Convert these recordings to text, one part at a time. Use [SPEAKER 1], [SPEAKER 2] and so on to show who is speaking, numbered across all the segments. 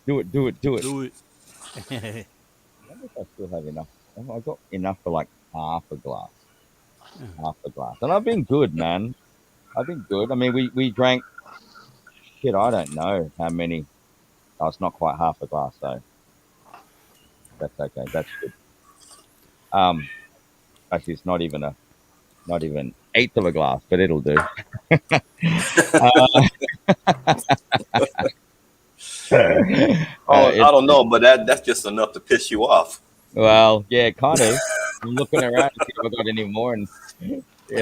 [SPEAKER 1] Do it. Do it. Do it.
[SPEAKER 2] Do it.
[SPEAKER 1] I wonder if I still have enough. I've got enough for like half a glass. Half a glass. And I've been good, man. I've been good. I mean, we drank shit. I don't know how many. Oh, it's not quite half a glass, so that's okay. That's good. Um, Actually, it's not even eighth of a glass, but it'll do. Uh,
[SPEAKER 3] Oh, I
[SPEAKER 1] it,
[SPEAKER 3] don't know, but that's just enough to piss you off.
[SPEAKER 1] well, yeah, kind of. I'm looking around to see if I got any more, and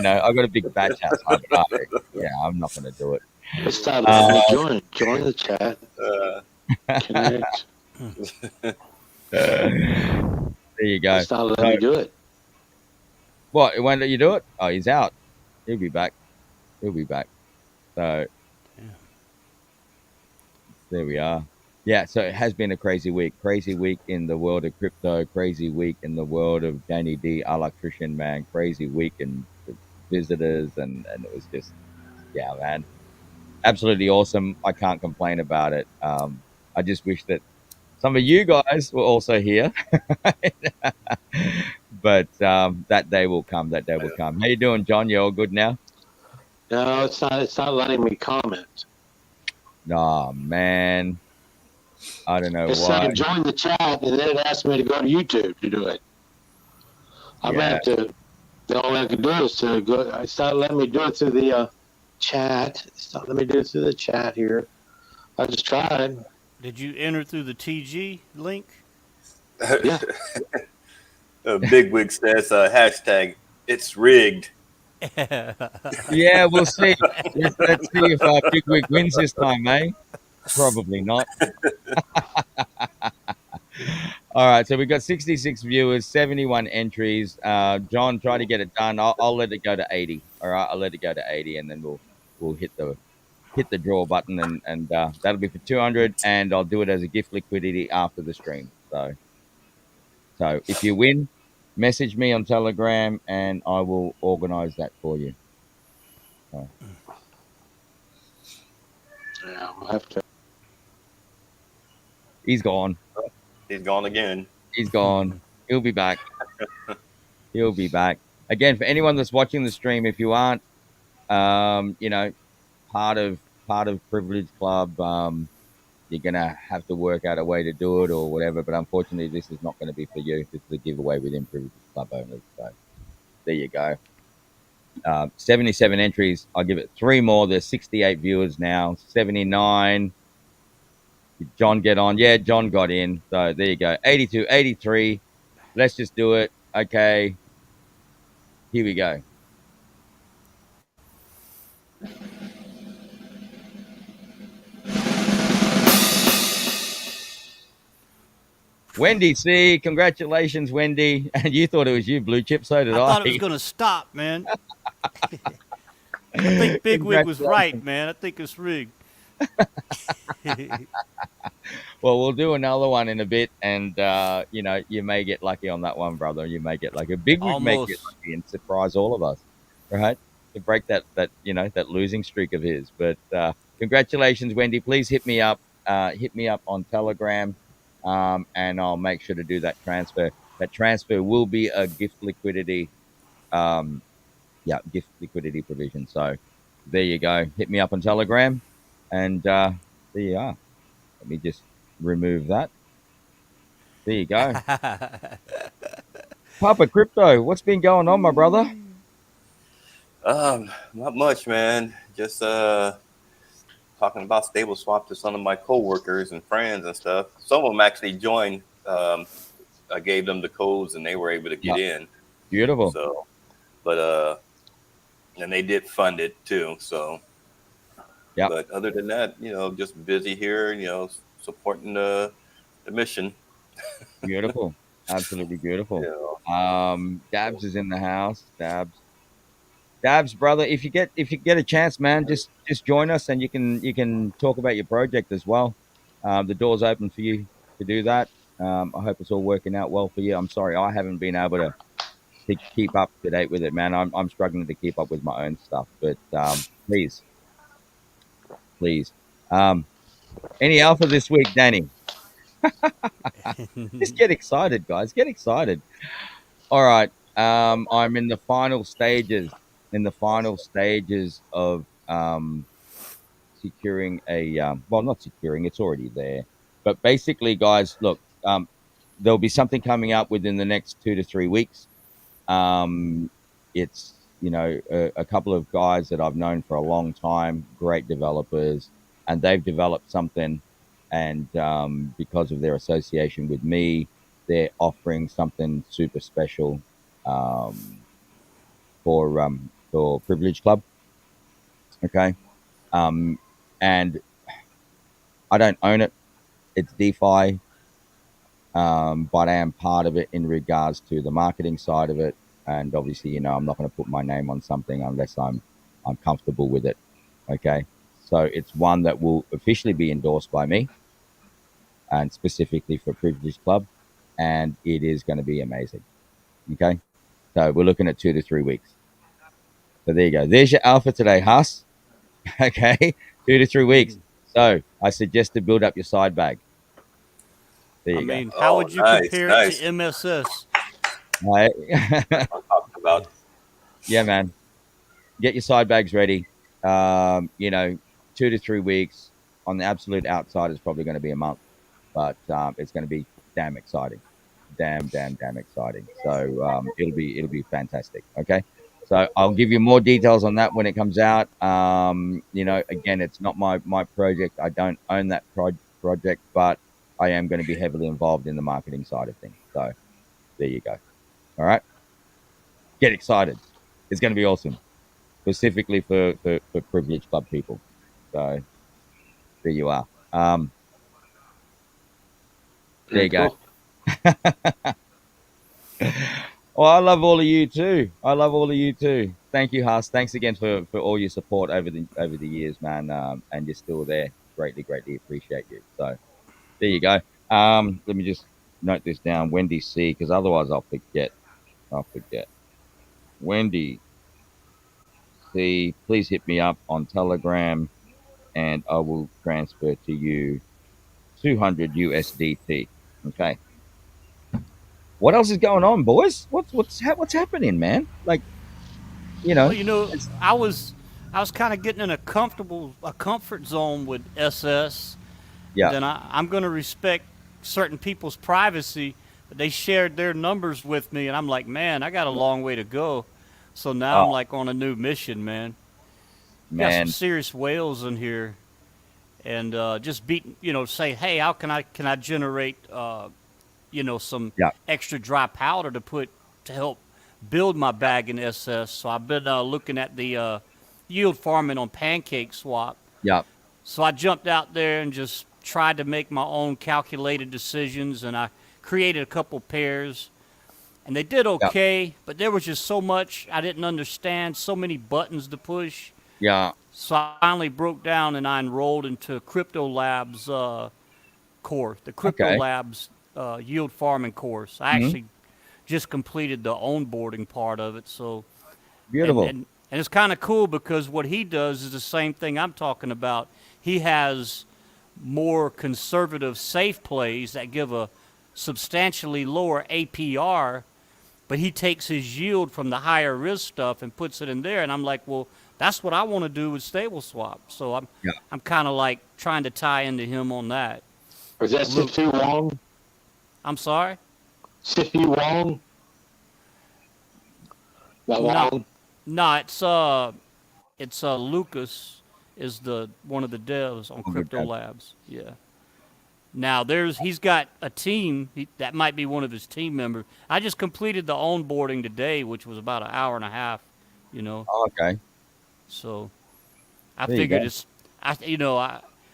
[SPEAKER 1] I got a big batch outside, but yeah, I'm not gonna do it.
[SPEAKER 4] It's not letting me
[SPEAKER 1] Uh,
[SPEAKER 4] join. Join the chat.
[SPEAKER 3] Uh,
[SPEAKER 4] Connect.
[SPEAKER 1] there you go.
[SPEAKER 4] It's not letting
[SPEAKER 1] So,
[SPEAKER 4] me do it.
[SPEAKER 1] what? It won't let you do it? Oh, he's out. He'll be back. He'll be back. So there we are. Yeah, so it has been a crazy week. Crazy week in the world of crypto. Crazy week in the world of Danny D, electrician man. Crazy week in the visitors, and it was just, yeah, man, absolutely awesome. I can't complain about it. I just wish that some of you guys were also here, but that day will come. That day will come. How you doing, John? You all good now?
[SPEAKER 4] No, it's not. It's not letting me comment.
[SPEAKER 1] Oh man, I don't know
[SPEAKER 4] It's
[SPEAKER 1] why.
[SPEAKER 4] saying join the chat, and then it asks me to go to YouTube to do it. I'm gonna
[SPEAKER 1] Yeah,
[SPEAKER 4] have to. The only way I can do it is to go. It's not letting me do it through the chat. It's not letting me do it through the chat here. I just tried.
[SPEAKER 2] Did you enter through the TG link?
[SPEAKER 4] Yeah.
[SPEAKER 3] Bigwig says hashtag it's rigged.
[SPEAKER 1] yeah, we'll see. Let's see if Big Wig wins this time, eh? Probably not. All right, so we've got 66 viewers, 71 entries. John, try to get it done. I'll let it go to 80. All right, I'll let it go to 80, and then we'll hit the draw button, and that'll be for 200. And I'll do it as a gift liquidity after the stream. So if you win, message me on Telegram, and I will organize that for you. So,
[SPEAKER 4] Yeah. I'll have to.
[SPEAKER 1] he's gone.
[SPEAKER 3] He's gone again.
[SPEAKER 1] He's gone. He'll be back. He'll be back. Again, for anyone that's watching the stream, if you aren't, um, you know, part of Privilege Club, you're gonna have to work out a way to do it or whatever. But unfortunately, this is not going to be for you. This is a giveaway within Privilege Club only. So there you go. 77 entries. I'll give it three more. There's 68 viewers now. 79. Did John get on? Yeah, John got in. So there you go. 82, 83. Let's just do it. Okay. Here we go. Wendy C, congratulations, Wendy. And you thought it was you, Blue Chip. So did
[SPEAKER 2] I
[SPEAKER 1] I.
[SPEAKER 2] thought it was going to stop, man. I think Bigwig was right,
[SPEAKER 1] Congratulations.
[SPEAKER 2] man. I think it's rigged.
[SPEAKER 1] Well, we'll do another one in a bit, and you may get lucky on that one, brother. You may get lucky. Big Wig may get
[SPEAKER 2] Almost.
[SPEAKER 1] lucky and surprise all of us, right? To break that losing streak of his. But congratulations, Wendy. Please hit me up. Hit me up on Telegram, and I'll make sure to do that transfer. That transfer will be a gift liquidity. Um, yeah, gift liquidity provision. So there you go. Hit me up on Telegram, and there you are. Let me just remove that. There you go. Papa Crypto, what's been going on, my brother?
[SPEAKER 3] Not much, man. Just talking about stable swap to some of my coworkers and friends and stuff. Some of them actually joined. I gave them the codes and they were able to
[SPEAKER 1] Yeah,
[SPEAKER 3] get in.
[SPEAKER 1] beautiful.
[SPEAKER 3] So, but and they did fund it too. So,
[SPEAKER 1] Yeah,
[SPEAKER 3] but other than that, just busy here. Supporting the mission.
[SPEAKER 1] beautiful. Absolutely beautiful.
[SPEAKER 3] You
[SPEAKER 1] Dabs is in the house. Dabs, brother. If you get a chance, man, just join us, and you can talk about your project as well. The door's open for you to do that. I hope it's all working out well for you. I'm sorry I haven't been able to keep up to date with it, man. I'm struggling to keep up with my own stuff, but please, please. Any alpha this week, Danny? Just get excited, guys. Get excited. All right. I'm in the final stages. In the final stages of securing a well, not securing. It's already there. But basically, guys, look. There'll be something coming up within the next 2 to 3 weeks. It's a couple of guys that I've known for a long time, great developers, and they've developed something. And because of their association with me, they're offering something super special um, for Privilege Club. Okay, um, and I don't own it. It's DeFi, but I am part of it in regards to the marketing side of it. And obviously, I'm not going to put my name on something unless I'm comfortable with it. Okay, so it's one that will officially be endorsed by me and specifically for Privilege Club, and it is going to be amazing. Okay, so we're looking at 2 to 3 weeks. So there you go. There's your alpha today, Huss. Okay, 2 to 3 weeks. So I suggest to build up your side bag. There
[SPEAKER 2] I
[SPEAKER 1] you go.
[SPEAKER 2] mean, how
[SPEAKER 3] Oh,
[SPEAKER 2] would you
[SPEAKER 3] nice,
[SPEAKER 2] compare it to
[SPEAKER 3] nice.
[SPEAKER 2] MSS?
[SPEAKER 1] All right.
[SPEAKER 3] I'm talking about.
[SPEAKER 1] Yeah, man. Get your side bags ready. 2 to 3 weeks. On the absolute outside, it's probably going to be a month, but it's going to be damn exciting, damn exciting. So it'll be fantastic. Okay, so I'll give you more details on that when it comes out. Again, it's not my project. I don't own that project, but I am going to be heavily involved in the marketing side of things. So there you go. All right, get excited. It's going to be awesome, specifically for Privilege Club people. So there you are. There
[SPEAKER 4] Very
[SPEAKER 1] you go.
[SPEAKER 4] cool.
[SPEAKER 1] Well, I love all of you too. I love all of you too. Thank you, Huss. Thanks again for all your support over the years, man. And you're still there. Greatly appreciate you. So there you go. Let me just note this down, Wendy C, because otherwise I'll forget. I'll forget. Wendy C, please hit me up on Telegram, and I will transfer to you 200 USDT. Okay. What else is going on, boys? What's happening, man? Like, you
[SPEAKER 2] Well,
[SPEAKER 1] know,
[SPEAKER 2] you know,
[SPEAKER 1] it's,
[SPEAKER 2] I was kind of getting in a comfort zone with SS, and
[SPEAKER 1] yeah.
[SPEAKER 2] then I'm going to respect certain people's privacy. They shared their numbers with me, and I'm like, man, I got a long way to go. So now I'm
[SPEAKER 1] Oh
[SPEAKER 2] like on a new mission, man. Got some
[SPEAKER 1] man,
[SPEAKER 2] serious whales in here, and just say, hey, how can I generate some
[SPEAKER 1] yeah,
[SPEAKER 2] extra dry powder to help build my bag in SS. So I've been looking at the yield farming on Pancake Swap.
[SPEAKER 1] yeah,
[SPEAKER 2] So I jumped out there and just tried to make my own calculated decisions, and I created a couple pairs, and they did
[SPEAKER 1] yeah,
[SPEAKER 2] okay. But there was just so much I didn't understand, so many buttons to push.
[SPEAKER 1] yeah.
[SPEAKER 2] So I finally broke down and I enrolled into Crypto Labs course, the Crypto
[SPEAKER 1] Okay.
[SPEAKER 2] Labs yield farming course. I
[SPEAKER 1] Hmm.
[SPEAKER 2] actually just completed the onboarding part of it. So, and
[SPEAKER 1] Beautiful.
[SPEAKER 2] and and it's kind of cool because what he does is the same thing I'm talking about. He has more conservative safe plays that give a substantially lower APR, but he takes his yield from the higher risk stuff and puts it in there. And I'm like, well, that's what I want to do with stable swap. So I'm
[SPEAKER 1] Yeah.
[SPEAKER 2] I'm kind of like trying to tie into him on that.
[SPEAKER 4] Is that
[SPEAKER 2] Luke,
[SPEAKER 4] Sifu Wong?
[SPEAKER 2] I'm sorry.
[SPEAKER 4] Sifu Wong? That
[SPEAKER 2] No,
[SPEAKER 4] Wong?
[SPEAKER 2] no, it's Lucas is the one of the devs on
[SPEAKER 1] Good
[SPEAKER 2] Crypto
[SPEAKER 1] job.
[SPEAKER 2] Labs. Yeah. Now he's got a team that might be one of his team members. I just completed the onboarding today, which was about an hour and a half. You know,
[SPEAKER 1] Oh, okay.
[SPEAKER 2] so I
[SPEAKER 1] There you
[SPEAKER 2] figured
[SPEAKER 1] go.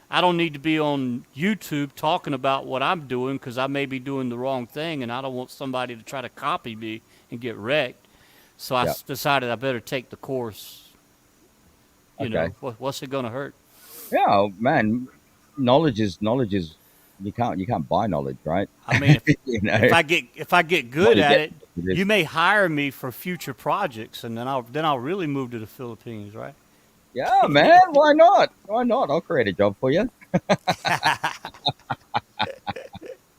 [SPEAKER 2] I don't need to be on YouTube talking about what I'm doing because I may be doing the wrong thing, and I don't want somebody to try to copy me and get wrecked. So I
[SPEAKER 1] Yeah.
[SPEAKER 2] decided I better take the course.
[SPEAKER 1] Okay.
[SPEAKER 2] What's it gonna hurt?
[SPEAKER 1] Yeah, oh, man. Knowledge is you can't buy knowledge, right?
[SPEAKER 2] I mean,
[SPEAKER 1] you know,
[SPEAKER 2] if I get
[SPEAKER 1] what
[SPEAKER 2] good
[SPEAKER 1] you
[SPEAKER 2] at
[SPEAKER 1] get
[SPEAKER 2] it,
[SPEAKER 1] for this.
[SPEAKER 2] you may hire me for future projects, and then I'll really move to the Philippines, right?
[SPEAKER 1] Yeah, man. Why not? Why not? I'll create a job for you.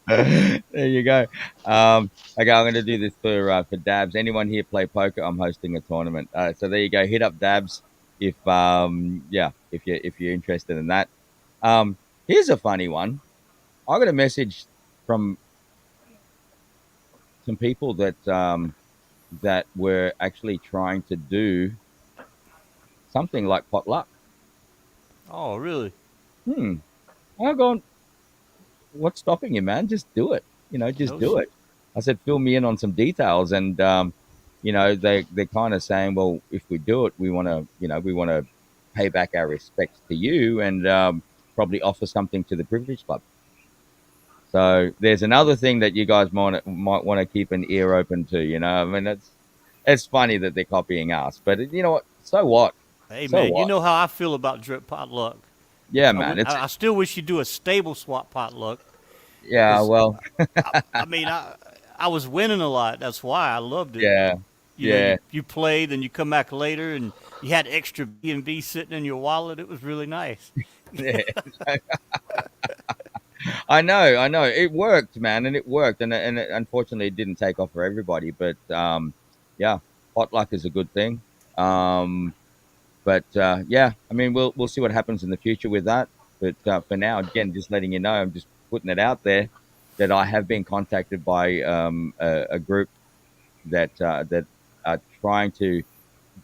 [SPEAKER 1] There you go. Okay, I'm going to do this for Dabs. Anyone here play poker? I'm hosting a tournament. So there you go. Hit up Dabs if yeah, if you're interested in that. Um, Here's a funny one. I got a message from some people that were actually trying to do something like potluck.
[SPEAKER 2] Oh, really?
[SPEAKER 1] Hmm. I'm going, what's stopping you, man? Just do it. Just
[SPEAKER 2] No.
[SPEAKER 1] do it. I said, fill me in on some details, and they're kind of saying, well, if we do it, we want to pay back our respects to you, and probably offer something to the Privilege Club. So there's another thing that you guys might want to keep an ear open to. I mean, it's funny that they're copying us, but you know what? So what?
[SPEAKER 2] Hey,
[SPEAKER 1] So
[SPEAKER 2] man, you
[SPEAKER 1] what?
[SPEAKER 2] know how I feel about drip potluck.
[SPEAKER 1] Yeah, man.
[SPEAKER 2] I still wish you'd do a stable swap potluck
[SPEAKER 1] Yeah.
[SPEAKER 2] because
[SPEAKER 1] Well,
[SPEAKER 2] I mean I was winning a lot. That's why I loved it.
[SPEAKER 1] yeah,
[SPEAKER 2] You know,
[SPEAKER 1] yeah.
[SPEAKER 2] you play, then you come back later, and you had extra B&B sitting in your wallet. It was really nice.
[SPEAKER 1] Yeah. I know. It worked, man, and it worked, and unfortunately, it didn't take off for everybody. But yeah, potluck is a good thing. Um, but yeah, I mean, we'll see what happens in the future with that. But for now, again, just letting you know, I'm just putting it out there that I have been contacted by a group that are trying to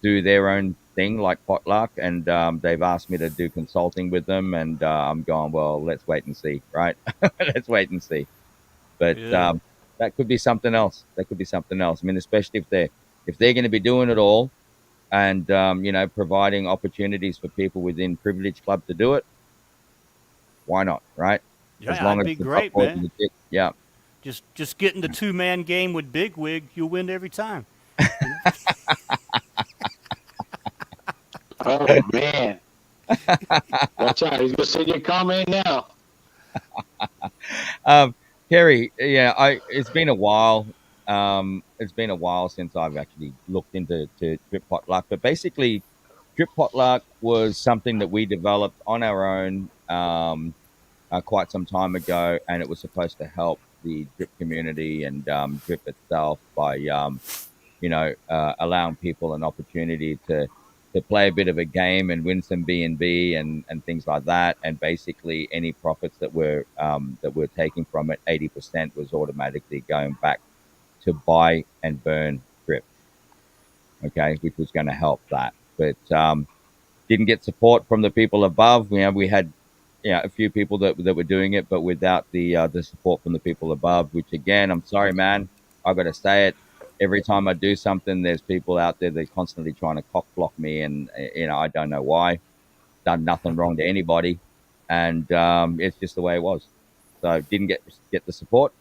[SPEAKER 1] do their own thing like potluck, and they've asked me to do consulting with them, and I'm going, well, let's wait and see, right? Let's wait and see. But
[SPEAKER 2] Yeah.
[SPEAKER 1] that could be something else. That could be something else. I mean, especially if they're going to be doing it all, and providing opportunities for people within Privilege Club to do it, why not, right?
[SPEAKER 2] Yeah,
[SPEAKER 1] As long
[SPEAKER 2] that'd
[SPEAKER 1] as
[SPEAKER 2] be
[SPEAKER 1] the top
[SPEAKER 2] great,
[SPEAKER 1] boys
[SPEAKER 2] man.
[SPEAKER 1] legit, yeah.
[SPEAKER 2] Just getting the 2-man game with Bigwig, you'll win every time.
[SPEAKER 4] Oh man, watch out! He's gonna send you a comment now.
[SPEAKER 1] Um, Kerry, yeah, it's been a while. It's been a while since I've actually looked into drip potluck, but basically, drip potluck was something that we developed on our own quite some time ago, and it was supposed to help the drip community and drip itself by allowing people an opportunity to play a bit of a game and win some B&B and things like that. And basically, any profits that we're taking from it, 80% was automatically going back to buy and burn drip. Okay, which was going to help that, but didn't get support from the people above. We had a few people that were doing it, but without the support from the people above. Which again, I'm sorry, man. I got to say it. Every time I do something, there's people out there that are constantly trying to cock block me, and I don't know why. Done nothing wrong to anybody, and it's just the way it was. So didn't get the support,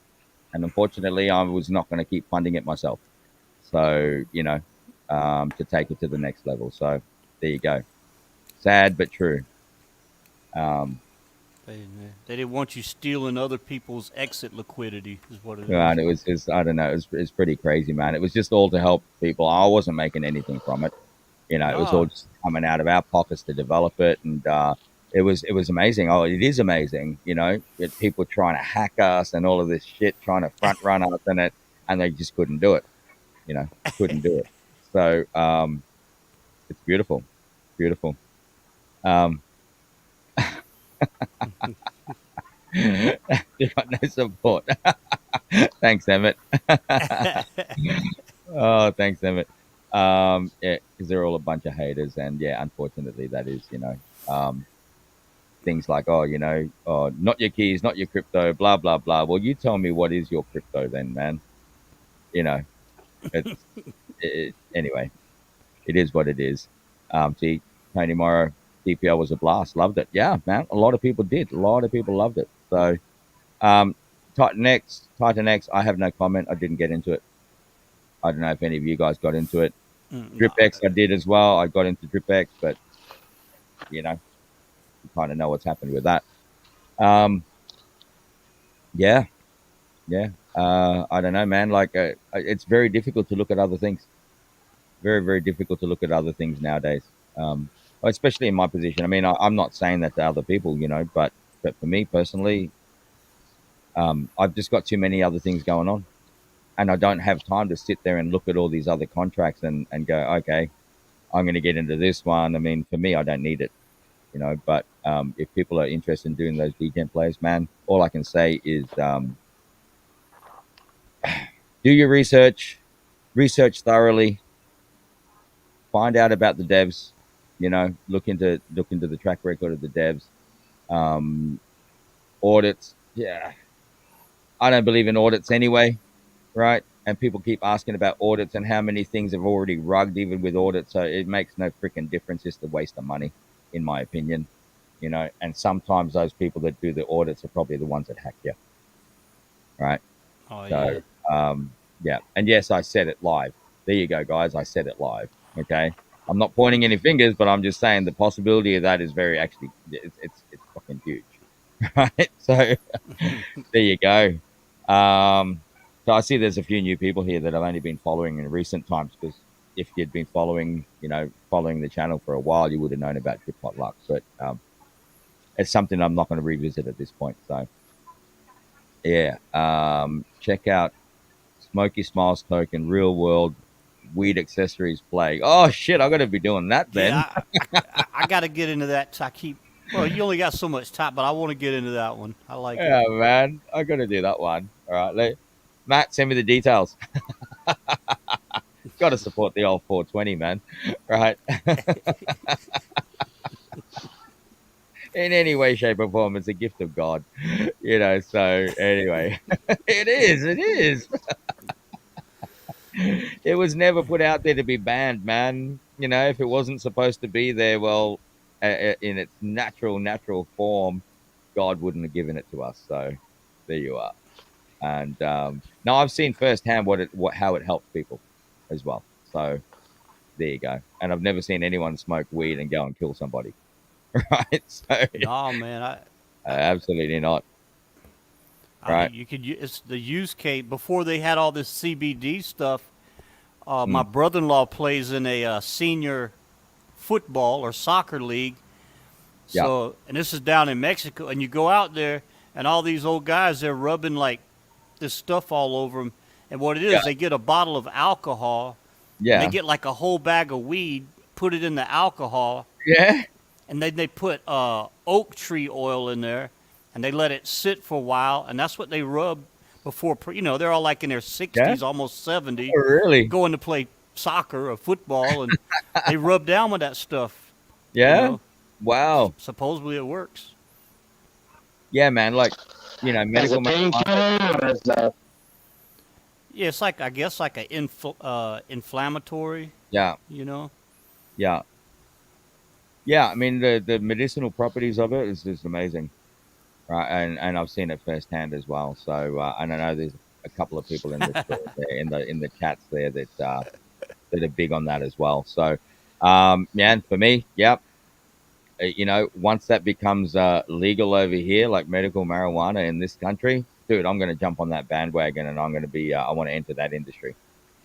[SPEAKER 1] and unfortunately, I was not going to keep funding it myself. So to take it to the next level. So there you go. Sad but true. Um,
[SPEAKER 2] They didn't want you stealing other people's exit liquidity, is what it is.
[SPEAKER 1] and it was just, I don't know, it's pretty crazy, man. It was just all to help people. I wasn't making anything from it. It was all
[SPEAKER 2] No,
[SPEAKER 1] just coming out of our pockets to develop it, and it was amazing. Oh, it is amazing. People trying to hack us and all of this shit, trying to front run us in it, and they just couldn't do it. Couldn't do it. So it's beautiful, beautiful. Um, they got no support. Thanks, Emmett. Oh, thanks, Emmett. Yeah, because they're all a bunch of haters, and yeah, unfortunately, that is, things like, oh, not your keys, not your crypto, blah blah blah. Well, you tell me what is your crypto, then, man. You know, it's anyway. It is what it is. See, Tony Morrow, DPL was a blast. Loved it. Yeah, man. A lot of people did. A lot of people loved it. So, um, Titan X. I have no comment. I didn't get into it. I don't know if any of you guys got into it.
[SPEAKER 2] no.
[SPEAKER 1] Drip X, I did as well. I got into Drip X, but you know, you kind of know what's happened with that. Um, yeah, yeah. I don't know, man. Like, it's very difficult to look at other things. Very, very difficult to look at other things nowadays. Especially in my position. I mean, I'm not saying that to other people, but for me personally, I've just got too many other things going on, and I don't have time to sit there and look at all these other contracts and go, okay, I'm going to get into this one. I mean, for me, I don't need it, you know. But if people are interested in doing those DGen plays, man, all I can say is do your research, research thoroughly, find out about the devs, you know, look into the track record of the devs, um, audits. Yeah, I don't believe in audits anyway, right? And people keep asking about audits and how many things have already rugged even with audits. So it makes no freaking difference. It's a waste of money, in my opinion, you know. And sometimes those people that do the audits are probably the ones that hack you, right?
[SPEAKER 2] Oh yeah.
[SPEAKER 1] So, yeah. And yes, I said it live. There you go, guys. I said it live. Okay. I'm not pointing any fingers, but I'm just saying the possibility of that is very actually, it's fucking huge. Right. So there you go. So I see there's a few new people here that I've only been following in recent times because if you'd been following, you know, following the channel for a while, you would have known about Tripod Lux. But it's something I'm not going to revisit at this point. So yeah, check out Smoky Smiles Token, Real World Weed Accessories Play. Oh shit, I got to be doing that then.
[SPEAKER 2] Yeah, I got to get into that. I keep. Well, you only got so much time, but I want to get into that one. I like it.
[SPEAKER 1] Yeah, man, I got to do that one. All right, Matt, send me the details. Got to support the old 420, man. Right. In any way, shape, or form, it's a gift of God, you know. So anyway, it is. It was never put out there to be banned, man. You know, if it wasn't supposed to be there, well, in its natural form, God wouldn't have given it to us. So there you are. And now I've seen firsthand how it helps people as well. So there you go. And I've never seen anyone smoke weed and go and kill somebody. Right? So
[SPEAKER 2] No, man,
[SPEAKER 1] absolutely not.
[SPEAKER 2] I
[SPEAKER 1] Right?
[SPEAKER 2] mean, you could. It's the use case before they had all this CBD stuff. My
[SPEAKER 1] Mm.
[SPEAKER 2] brother-in-law plays in a senior football or soccer league.
[SPEAKER 1] Yeah.
[SPEAKER 2] So, and this is down in Mexico, and you go out there, and all these old guys, they're rubbing like this stuff all over them. And what it
[SPEAKER 1] Yeah.
[SPEAKER 2] is, they get a bottle of alcohol, and they
[SPEAKER 1] Yeah.
[SPEAKER 2] get like a whole bag of weed, put it in the alcohol,
[SPEAKER 1] Yeah.
[SPEAKER 2] and then they put oak tree oil in there, and they let it sit for a while, and that's what they rub before. They're all like in their
[SPEAKER 1] Yeah.
[SPEAKER 2] 60s, almost 70,
[SPEAKER 1] Oh, really?
[SPEAKER 2] going to play soccer or football, and they rub down with that stuff. You
[SPEAKER 1] Yeah.
[SPEAKER 2] know,
[SPEAKER 1] Wow.
[SPEAKER 2] supposedly it works.
[SPEAKER 1] Yeah, man. Like,
[SPEAKER 4] As a
[SPEAKER 1] medical marijuana.
[SPEAKER 4] painkiller or as a
[SPEAKER 2] Yeah, it's like I guess like a inflammatory.
[SPEAKER 1] Yeah.
[SPEAKER 2] You know.
[SPEAKER 1] Yeah. Yeah. I mean, the medicinal properties of it is just amazing. Right. And I've seen it firsthand as well. So, and I know there's a couple of people in the there, in the chats there that are big on that as well. So, man, for me, yep. Once that becomes legal over here, like medical marijuana in this country, dude, I'm going to jump on that bandwagon and I'm going to be, I want to enter that industry.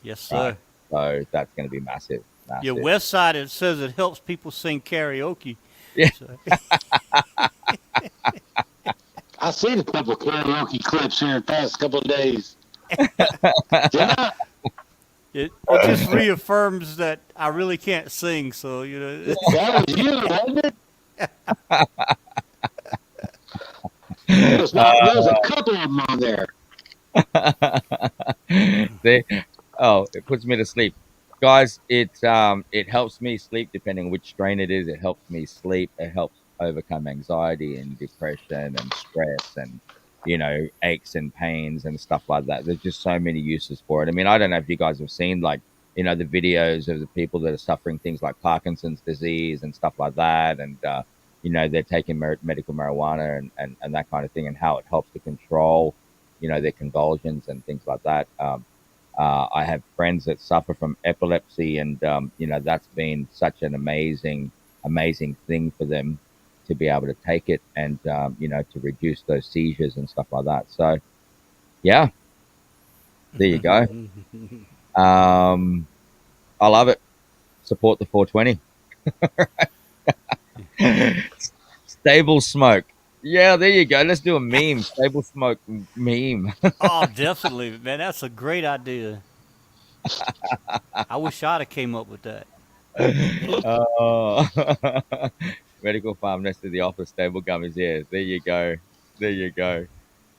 [SPEAKER 2] Yes,
[SPEAKER 1] Right.
[SPEAKER 2] sir.
[SPEAKER 1] So that's going to be massive.
[SPEAKER 2] Your
[SPEAKER 1] Massive.
[SPEAKER 2] west side it says it helps people sing karaoke.
[SPEAKER 1] Yeah.
[SPEAKER 2] So,
[SPEAKER 4] I've seen a couple karaoke clips here in the past couple of days. Did I?
[SPEAKER 2] it just reaffirms that I really can't sing. So
[SPEAKER 4] That was you, wasn't it? There's a couple of them on there.
[SPEAKER 1] It puts me to sleep. Guys, it helps me sleep depending on which strain it is. It helps me sleep. It helps overcome anxiety and depression and stress and aches and pains and stuff like that. There's just so many uses for it. I mean, I don't know if you guys have seen the videos of the people that are suffering things like Parkinson's disease and stuff like that, and they're taking medical marijuana and that kind of thing, and how it helps to control their convulsions and things like that. I have friends that suffer from epilepsy, and that's been such an amazing thing for them to be able to take it and to reduce those seizures and stuff like that. So, yeah, there you go. I love it. Support the 420. Stable smoke. Yeah, there you go. Let's do a meme. Stable smoke meme.
[SPEAKER 2] Oh, definitely, man. That's a great idea. I wish I'd have came up with that.
[SPEAKER 1] Oh. Medical farm next to the office. Stable gummies. Yeah, there you go. There you go.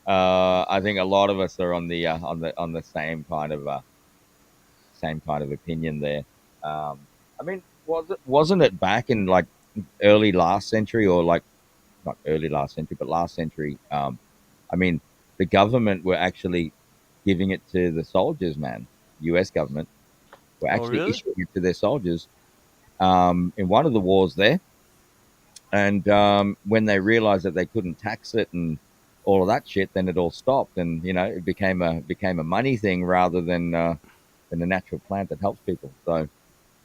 [SPEAKER 1] I think a lot of us are on the same kind of opinion there. I mean, wasn't it back in like early last century or like not early last century, but last century? I mean, the government were actually giving it to the soldiers, man. U.S. government were
[SPEAKER 2] Oh,
[SPEAKER 1] actually
[SPEAKER 2] really?
[SPEAKER 1] issuing it to their soldiers in one of the wars there. And when they realized that they couldn't tax it and all of that shit, then it all stopped, and it became a money thing rather than a natural plant that helps people. So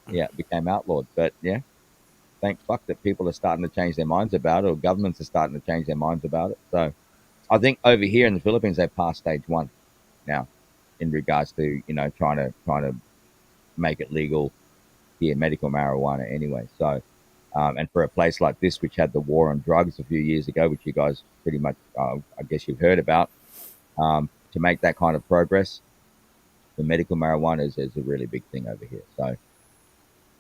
[SPEAKER 1] yeah, it became outlawed. But yeah, thank fuck that people are starting to change their minds about it, or governments are starting to change their minds about it. So I think over here in the Philippines, they've passed stage one now in regards to trying to make it legal here, medical marijuana anyway. So and for a place like this, which had the war on drugs a few years ago, which you guys pretty much, I guess you've heard about, to make that kind of progress, the medical marijuana is a really big thing over here. So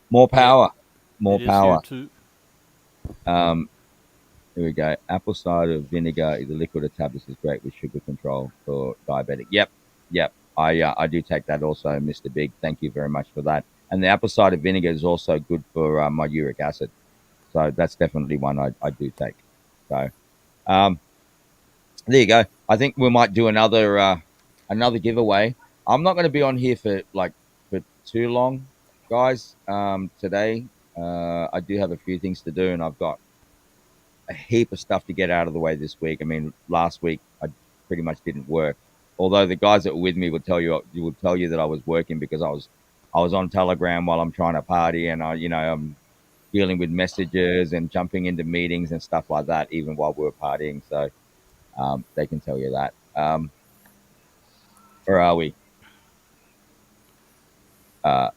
[SPEAKER 1] more
[SPEAKER 2] Yep,
[SPEAKER 1] power, more
[SPEAKER 2] it is here
[SPEAKER 1] power.
[SPEAKER 2] too.
[SPEAKER 1] Um, Here we go. Apple cider vinegar, either liquid or tablets, is great with sugar control for diabetic. Yep, yep. I do take that also, Mister Big. Thank you very much for that. And the apple cider vinegar is also good for my uric acid. So that's definitely one I do take. So um, there you go. I think we might do another giveaway. I'm not going to be on here for too long, guys. Today I do have a few things to do, and I've got a heap of stuff to get out of the way this week. I mean, last week I pretty much didn't work. Although the guys that were with me would tell you that I was working because I was on Telegram while I'm trying to party, and I'm dealing with messages and jumping into meetings and stuff like that, even while we were partying. So they can tell you that. Where are we? Uh,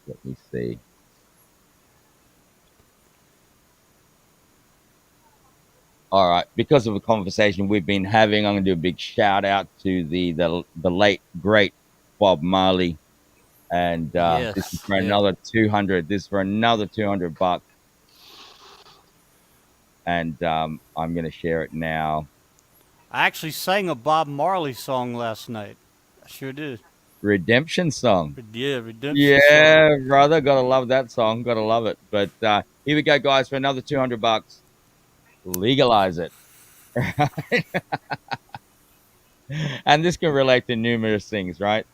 [SPEAKER 1] Let me see. All right, because of a conversation we've been having, I'm going to do a big shout out to the late great Bob Marley, and this is
[SPEAKER 2] Yes,
[SPEAKER 1] for
[SPEAKER 2] yeah.
[SPEAKER 1] another 200. This is for another $200, and I'm going to share it now.
[SPEAKER 2] I actually sang a Bob Marley song last night. I sure did.
[SPEAKER 1] Redemption song.
[SPEAKER 2] Yeah, Redemption song.
[SPEAKER 1] Yeah, brother, gotta love that song. Gotta love it. But here we go, guys, for another $200. Legalize it, and this can relate to numerous things, right?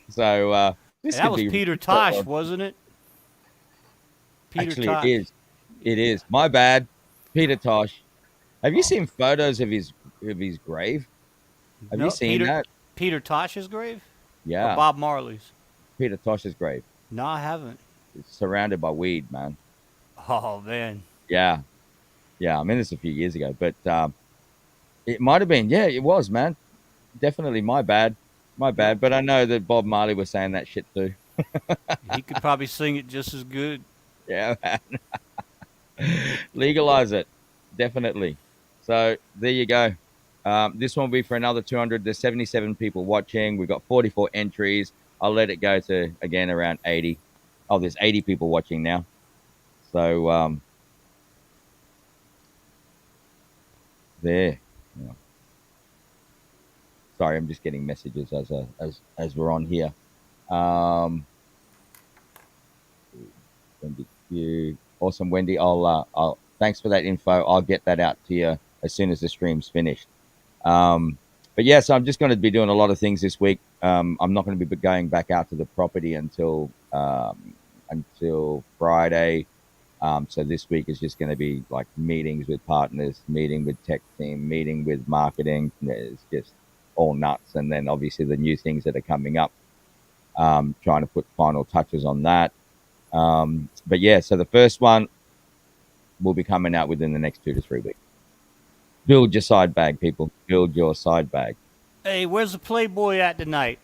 [SPEAKER 1] So
[SPEAKER 2] And
[SPEAKER 1] this
[SPEAKER 2] that
[SPEAKER 1] could
[SPEAKER 2] was
[SPEAKER 1] be
[SPEAKER 2] Peter Tosh, wasn't it? Peter
[SPEAKER 1] actually it
[SPEAKER 2] Tosh.
[SPEAKER 1] is. It is. My bad. Peter Tosh. Have you
[SPEAKER 2] Oh,
[SPEAKER 1] seen photos of his grave? Have you
[SPEAKER 2] no,
[SPEAKER 1] seen that?
[SPEAKER 2] Peter Tosh's grave or
[SPEAKER 1] Yeah,
[SPEAKER 2] Bob Marley's?
[SPEAKER 1] Peter Tosh's grave.
[SPEAKER 2] No, I haven't.
[SPEAKER 1] It's surrounded by weed, man.
[SPEAKER 2] Oh man.
[SPEAKER 1] Yeah, yeah. I mean, this a few years ago, but it might have been. Yeah, it was, man. Definitely my bad. My
[SPEAKER 2] Yep.
[SPEAKER 1] bad. But I know that Bob Marley was saying that shit too.
[SPEAKER 2] He could probably sing it just as good.
[SPEAKER 1] Yeah, man. Legalize it. Definitely. So there you go. This one will be for another 200. There's 77 people watching. We've got 44 entries. I'll let it go to, again, around 80. Oh, there's 80 people watching now. So there. Yeah. Sorry, I'm just getting messages as we're on here. Um, Wendy Q. Awesome, Wendy. I'll thanks for that info. I'll get that out to you as soon as the stream's finished. Um, but yeah, so I'm just going to be doing a lot of things this week. I'm not going to be going back out to the property until Friday. So this week is just going to be like meetings with partners, meeting with tech team, meeting with marketing. It's just all nuts, and then obviously the new things that are coming up. Trying to put final touches on that. But yeah, so the first one will be coming out within the next 2 to 3 weeks. Build your side bag, people. Build your side bag.
[SPEAKER 2] Hey, where's the Playboy at tonight?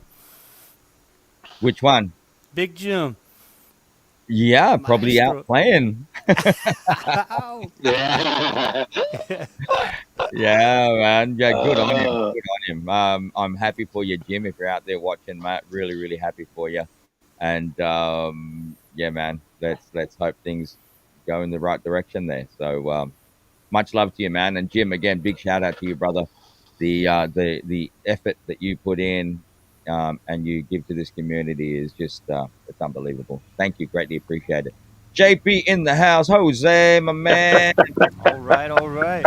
[SPEAKER 1] Which one?
[SPEAKER 2] Big Jim.
[SPEAKER 1] Yeah, probably out
[SPEAKER 2] Maestro.
[SPEAKER 1] playing.
[SPEAKER 2] Oh,
[SPEAKER 4] Yeah.
[SPEAKER 1] Yeah, man. Yeah, good on him.
[SPEAKER 4] uh,
[SPEAKER 1] Good on him. I'm happy for you, Jim. If you're out there watching, Matt, really, really happy for you. And yeah, man, let's hope things go in the right direction there. So much love to you, man. And Jim, again, big shout out to you, brother. The effort that you put in and you give to this community is just it's unbelievable. Thank you, greatly appreciate it. JP in the house, Jose, my man.
[SPEAKER 2] all right, all right.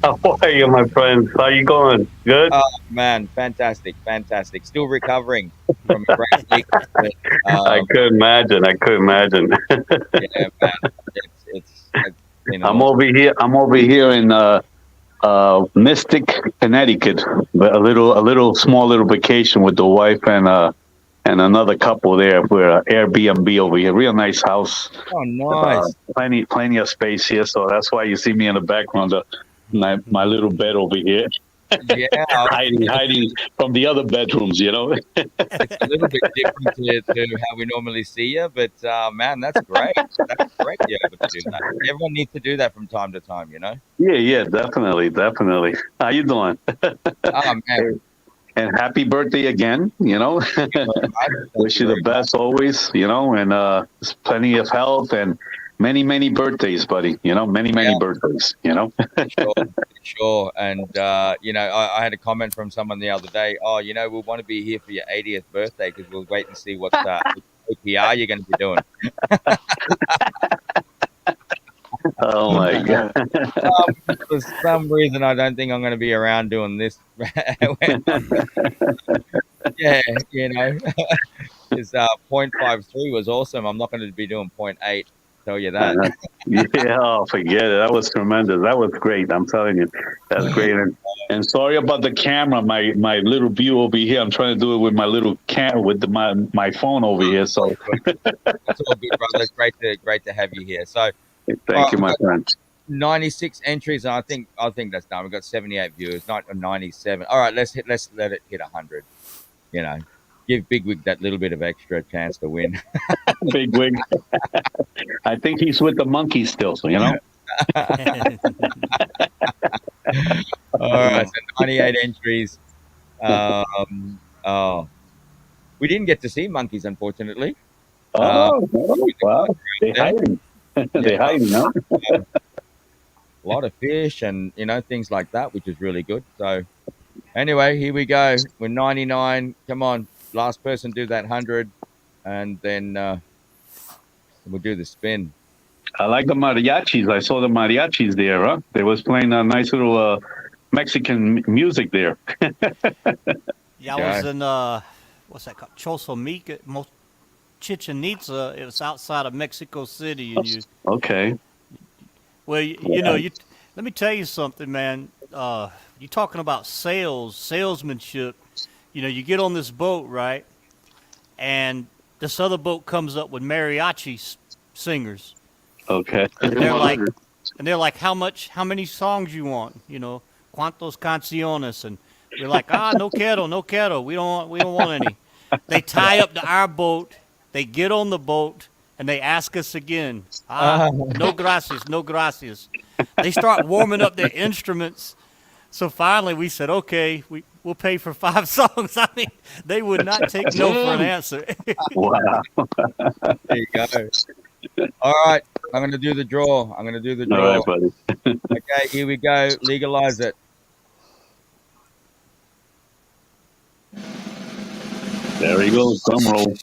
[SPEAKER 5] How are you, my friends? How you going? Good.
[SPEAKER 1] Oh man, fantastic, fantastic. Still recovering from a great week. But,
[SPEAKER 5] I could imagine. I could imagine.
[SPEAKER 1] yeah, man, it's been an
[SPEAKER 5] I'm
[SPEAKER 1] awesome.
[SPEAKER 5] over here. I'm over here in Mystic, Connecticut. A little small little vacation with the wife and another couple there. We're Airbnb over here. Real nice house.
[SPEAKER 1] Oh, nice.
[SPEAKER 5] Plenty of space here. So that's why you see me in the background. My little bed over here,
[SPEAKER 1] Yeah,
[SPEAKER 5] hiding from the other bedrooms.
[SPEAKER 1] it's a little bit different to how we normally see you, but man, that's great. That's great. You're able to do that. Everyone needs to do that from time to time, you know.
[SPEAKER 5] Yeah, definitely. How you doing?
[SPEAKER 1] Oh man,
[SPEAKER 5] And happy birthday again.
[SPEAKER 1] thank you very much. Thank
[SPEAKER 5] Wish
[SPEAKER 1] you
[SPEAKER 5] you the
[SPEAKER 1] very much.
[SPEAKER 5] best always. And plenty of health and many birthdays, buddy. Many
[SPEAKER 1] Yeah,
[SPEAKER 5] birthdays.
[SPEAKER 1] sure, sure. And I had a comment from someone the other day. Oh, we want to be here for your 80th birthday because we'll wait and see what APR you're going to be doing.
[SPEAKER 5] Oh my God.
[SPEAKER 1] For some reason, I don't think I'm going to be around doing this. Yeah, because 0.53 was awesome. I'm not going to be doing point 0.8. Tell you that.
[SPEAKER 5] Uh-huh. Yeah, forget it. That was tremendous. That was great. I'm telling you, that's great. And sorry about the camera. My little view over here. I'm trying to do it with my little with my phone over here. So
[SPEAKER 1] That's all good, brother. It's great to have you here. So,
[SPEAKER 5] thank you,
[SPEAKER 1] we've
[SPEAKER 5] my
[SPEAKER 1] got
[SPEAKER 5] friend.
[SPEAKER 1] 96 entries, and I think that's done. We've got 78 viewers, not 97. All right, let's let it hit 100. You know, give Bigwig that little bit of extra chance to win.
[SPEAKER 5] Big wig. I think he's with the monkey still. So
[SPEAKER 1] All right, so 98 entries. Oh, we didn't get to see monkeys, unfortunately. Uh,
[SPEAKER 5] Oh, wow. They
[SPEAKER 1] there.
[SPEAKER 5] hiding.
[SPEAKER 1] Yeah,
[SPEAKER 5] They hiding, huh?
[SPEAKER 1] a lot of fish and things like that, which is really good. So anyway, here we go. We're 99. Come on, last person do that 100, and then we'll do the spin.
[SPEAKER 5] I like the mariachis. I saw the mariachis there, huh? They was playing a nice little Mexican music there.
[SPEAKER 2] Yeah, I was
[SPEAKER 1] Okay.
[SPEAKER 2] in what's that called? Chosomica, Chichen Itza. It was outside of Mexico City, and
[SPEAKER 5] Okay.
[SPEAKER 2] well, you. Let me tell you something, man. You talking about salesmanship. You get on this boat, right? And this other boat comes up with mariachi singers,
[SPEAKER 5] Okay.
[SPEAKER 2] and they're like, how many songs you want? Cuantos canciones, and we're like, no quiero, no quiero. We don't want any. They tie up to our boat. They get on the boat and they ask us again. No gracias, no gracias. They start warming up their instruments. So finally, we said, okay, we'll pay for 5 songs. I mean, they would not take no for an answer.
[SPEAKER 5] Wow.
[SPEAKER 1] There you go. All right, I'm gonna do the draw.
[SPEAKER 5] All right, buddy.
[SPEAKER 1] Okay, here we go. Legalize it.
[SPEAKER 5] There he goes. Drum roll.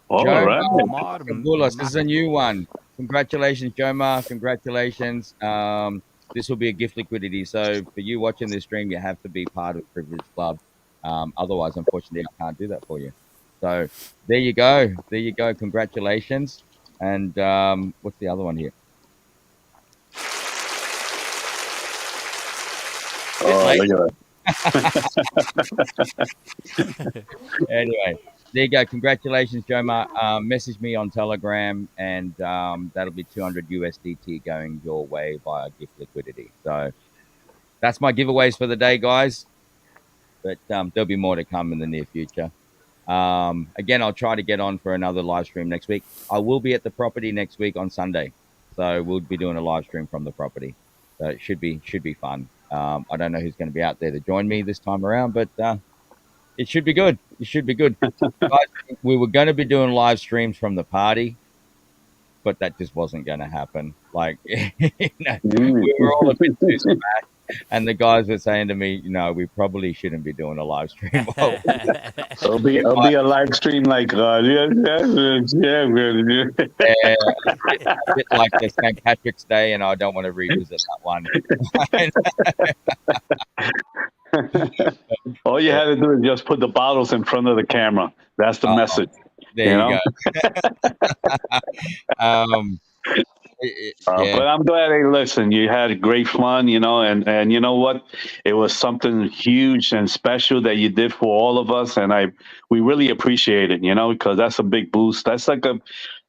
[SPEAKER 5] All
[SPEAKER 1] Joe
[SPEAKER 5] right.
[SPEAKER 1] Marbulos, this is a new one. Congratulations, Jomar. Congratulations. This will be a gift liquidity. So for you watching this stream, you have to be part of Privilege Club. Otherwise, unfortunately, I can't do that for you. So there you go. There you go. Congratulations. And what's the other one here?
[SPEAKER 5] Oh, look at that.
[SPEAKER 1] Anyway, there you go. Congratulations, Jomar. Message me on Telegram, and that'll be 200 USDT going your way via gift liquidity. So that's my giveaways for the day, guys. But there'll be more to come in the near future. Again, I'll try to get on for another live stream next week. I will be at the property next week on Sunday, so we'll be doing a live stream from the property. So it should be fun. I don't know who's going to be out there to join me this time around, but it should be good. It should be good. Guys, we were going to be doing live streams from the party, but that just wasn't going to happen. Like,
[SPEAKER 5] Mm.
[SPEAKER 1] we were all a bit too smashed, and the guys were saying to me, we probably shouldn't be doing a live stream. Well,
[SPEAKER 5] So it'll be a live stream like yeah,
[SPEAKER 1] yeah, a bit like the St. Patrick's Day, and I don't want to revisit that one.
[SPEAKER 5] All you had to do is just put the bottles in front of the camera. That's the
[SPEAKER 1] Oh,
[SPEAKER 5] message.
[SPEAKER 1] there you
[SPEAKER 5] know?
[SPEAKER 1] go. Um, yeah,
[SPEAKER 5] But I'm glad. Hey, listen, you had great fun, and you know what? It was something huge and special that you did for all of us, and we really appreciate it, because that's a big boost. That's like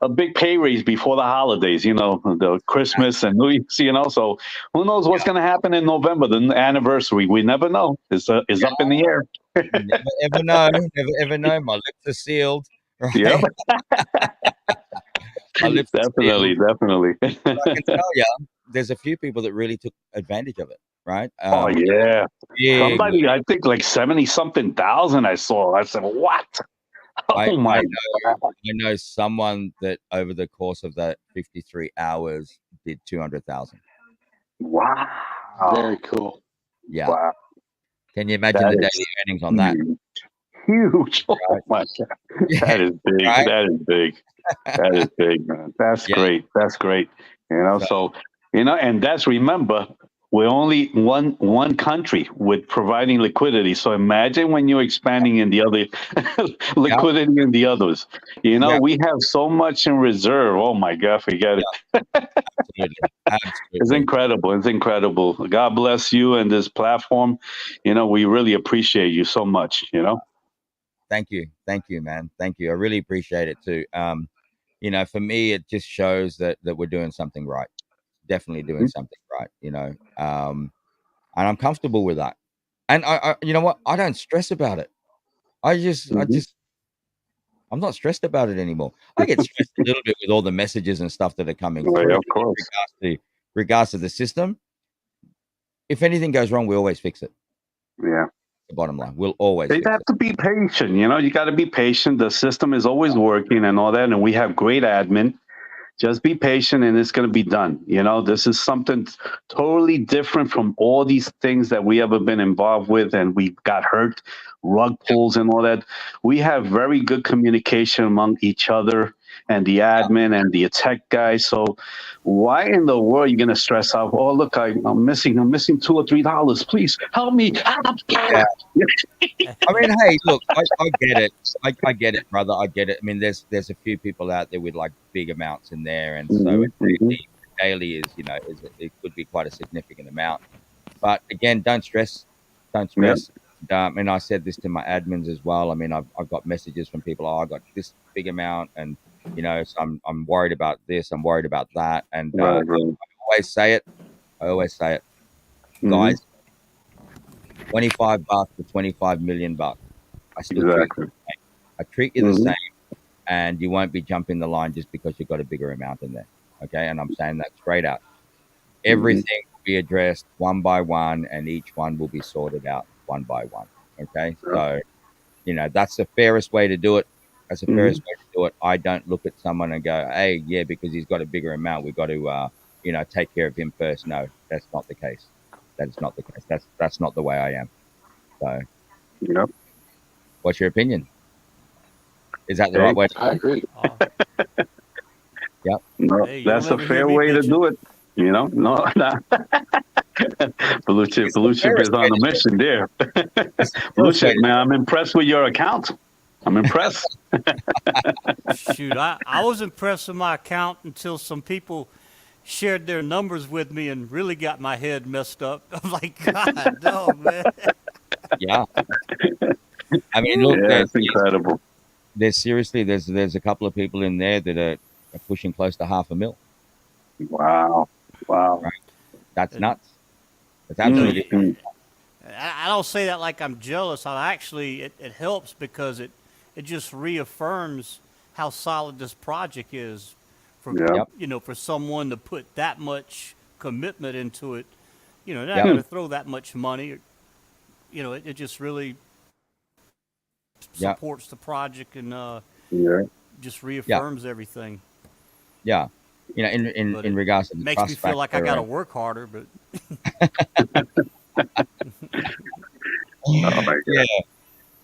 [SPEAKER 5] a big pay raise before the holidays, the Christmas and New Year's, So who knows what's going to happen in November, the anniversary? We never know. It's up in the air.
[SPEAKER 1] never ever know. Never ever know. My lips are sealed. Right?
[SPEAKER 5] Yep,
[SPEAKER 1] My lips are sealed.
[SPEAKER 5] definitely.
[SPEAKER 1] But I can tell you, there's a few people that really took advantage of it, right?
[SPEAKER 5] Oh yeah.
[SPEAKER 1] Big.
[SPEAKER 5] Somebody, I think like 70 something thousand I saw. I said, what?
[SPEAKER 1] I
[SPEAKER 5] Oh my
[SPEAKER 1] know,
[SPEAKER 5] God.
[SPEAKER 1] I know someone that over the course of that 53 hours did 200,000.
[SPEAKER 5] Wow.
[SPEAKER 4] Very cool.
[SPEAKER 1] Yeah.
[SPEAKER 5] Wow.
[SPEAKER 1] Can you imagine
[SPEAKER 5] That
[SPEAKER 1] the
[SPEAKER 5] is
[SPEAKER 1] daily earnings on that?
[SPEAKER 5] huge. Oh
[SPEAKER 1] Right?
[SPEAKER 5] my God.
[SPEAKER 1] Yeah.
[SPEAKER 5] That is big.
[SPEAKER 1] Right?
[SPEAKER 5] That is big. That is big, man. That's
[SPEAKER 1] Yeah.
[SPEAKER 5] great. That's great. So and that's, remember, we're only one country with providing liquidity. So imagine when you're expanding in the other
[SPEAKER 1] Yeah.
[SPEAKER 5] liquidity in the others.
[SPEAKER 1] Yeah.
[SPEAKER 5] We have so much in reserve. Oh my God, forget it.
[SPEAKER 1] Absolutely.
[SPEAKER 5] It's
[SPEAKER 1] Absolutely.
[SPEAKER 5] incredible. It's incredible. God bless you and this platform. We really appreciate you so much.
[SPEAKER 1] Thank you. Thank you, man. Thank you. I really appreciate it too. For me, it just shows that we're doing something right. Definitely doing something right, and I'm comfortable with that. And you know what? I don't stress about it.
[SPEAKER 5] Mhm.
[SPEAKER 1] I'm not stressed about it anymore. I get stressed a little bit with all the messages and stuff that are coming
[SPEAKER 5] Right,
[SPEAKER 1] through.
[SPEAKER 5] of
[SPEAKER 1] In
[SPEAKER 5] course.
[SPEAKER 1] regards to the system, if anything goes wrong, we always fix it.
[SPEAKER 5] Yeah.
[SPEAKER 1] The bottom line, we'll always
[SPEAKER 5] You
[SPEAKER 1] fix
[SPEAKER 5] have
[SPEAKER 1] it.
[SPEAKER 5] to be patient. You got to be patient. The system is always working and all that. And we have great admin. Just be patient and it's going to be done. This is something totally different from all these things that we ever been involved with, and we got hurt, rug pulls and all that. We have very good communication among each other and the admin and the tech guys. So why in the world are you going to stress out? Oh, look, I'm missing $2 or $3. Please help me.
[SPEAKER 1] Yeah. I mean, hey, look, I get it. I get it, brother. I get it. I mean, there's a few people out there with like big amounts in there, and so
[SPEAKER 5] Mhm, mhm.
[SPEAKER 1] daily is it could be quite a significant amount. But again, don't stress. Don't
[SPEAKER 5] Yeah,
[SPEAKER 1] stress. And I said this to my admins as well. I mean, I've got messages from people. Oh, I got this big amount, and so I'm worried about this. I'm worried about that. And
[SPEAKER 5] right, right.
[SPEAKER 1] always say it. I always say it,
[SPEAKER 5] Mhm.
[SPEAKER 1] guys. $25 to 25 million bucks. I still treat you
[SPEAKER 5] Exactly.
[SPEAKER 1] the same. I treat you the
[SPEAKER 5] Mhm.
[SPEAKER 1] same, and you won't be jumping the line just because you've got a bigger amount in there. Okay, and I'm saying that straight out.
[SPEAKER 5] Mhm.
[SPEAKER 1] Everything will be addressed one by one, and each one will be sorted out one by one. Okay,
[SPEAKER 5] Yeah.
[SPEAKER 1] so that's the fairest way to do it. That's the
[SPEAKER 5] Mhm.
[SPEAKER 1] fairest way to do it. I don't look at someone and go, "Hey, yeah, because he's got a bigger amount, we've got to, take care of him first." No, that's not the case. That is not the case. That's not the way I am. So,
[SPEAKER 5] Yep.
[SPEAKER 1] what's your opinion? Is that the right
[SPEAKER 5] Hey,
[SPEAKER 1] way to
[SPEAKER 4] I
[SPEAKER 1] go?
[SPEAKER 4] agree.
[SPEAKER 2] Oh,
[SPEAKER 1] Yep.
[SPEAKER 5] no,
[SPEAKER 2] hey, you don't
[SPEAKER 5] that's a
[SPEAKER 2] ever hear
[SPEAKER 5] fair
[SPEAKER 2] me
[SPEAKER 5] way to
[SPEAKER 2] bitching.
[SPEAKER 5] do it. No, no. Blue chip,
[SPEAKER 1] It's the
[SPEAKER 5] blue chip is
[SPEAKER 1] fairest way
[SPEAKER 5] on a
[SPEAKER 1] to do it.
[SPEAKER 5] mission there.
[SPEAKER 1] It's the
[SPEAKER 5] Blue
[SPEAKER 1] fairest way
[SPEAKER 5] chip,
[SPEAKER 1] to
[SPEAKER 5] man,
[SPEAKER 1] do
[SPEAKER 5] I'm impressed with your account. I'm impressed.
[SPEAKER 2] Shoot, I was impressed with my account until some people shared their numbers with me and really got my head messed up. I'm like, God, no, man.
[SPEAKER 1] it. Yeah. I mean, look,
[SPEAKER 5] Yeah, it's incredible.
[SPEAKER 1] there's a couple of people in there that are pushing close to half a mil.
[SPEAKER 5] Wow. Wow.
[SPEAKER 1] Right? That's nuts. That's
[SPEAKER 2] You know,
[SPEAKER 5] Mm,
[SPEAKER 1] absolutely.
[SPEAKER 2] you,
[SPEAKER 5] mm.
[SPEAKER 2] I don't say that like I'm jealous. I actually, it helps because it it just reaffirms how solid this project is for
[SPEAKER 5] Yeah.
[SPEAKER 1] Yep.
[SPEAKER 2] for someone to put that much commitment into it. They're not
[SPEAKER 1] Yep.
[SPEAKER 2] going to throw that much money. It just really
[SPEAKER 1] Yep.
[SPEAKER 2] supports the project and
[SPEAKER 5] Yeah.
[SPEAKER 2] just reaffirms everything.
[SPEAKER 1] Yeah. In
[SPEAKER 2] But
[SPEAKER 1] in
[SPEAKER 2] it
[SPEAKER 1] regards to the
[SPEAKER 2] makes me
[SPEAKER 1] trust
[SPEAKER 2] feel like I
[SPEAKER 1] factor,
[SPEAKER 2] got to
[SPEAKER 1] and-
[SPEAKER 2] work harder. But
[SPEAKER 5] Oh my
[SPEAKER 1] yeah.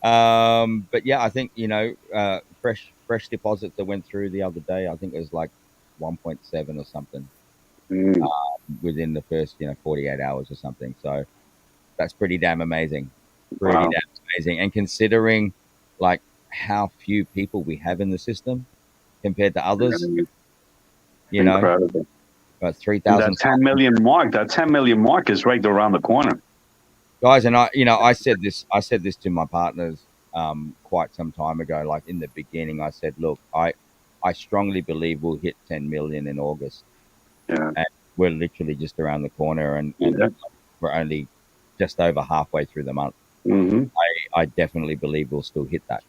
[SPEAKER 5] God.
[SPEAKER 1] But yeah, I think fresh deposits that went through the other day. I think it was like 1.7 or something
[SPEAKER 5] Mm,
[SPEAKER 1] within the first 48 hours or something. So that's pretty damn amazing. Pretty
[SPEAKER 5] wow.
[SPEAKER 1] damn amazing. And considering like how few people we have in the system compared to others, you know,
[SPEAKER 5] Incredible.
[SPEAKER 1] about
[SPEAKER 5] And that
[SPEAKER 1] 3,000
[SPEAKER 5] 10 million mark is right around the corner.
[SPEAKER 1] guys. And I said this to my partners quite some time ago. Like in the beginning, I said, look, I strongly believe we'll hit 10 million in August.
[SPEAKER 5] Yeah.
[SPEAKER 1] And we're literally just around the corner, and
[SPEAKER 5] Yeah.
[SPEAKER 1] we're only just over halfway through the month.
[SPEAKER 5] Mm-hmm.
[SPEAKER 1] I definitely believe we'll still hit that,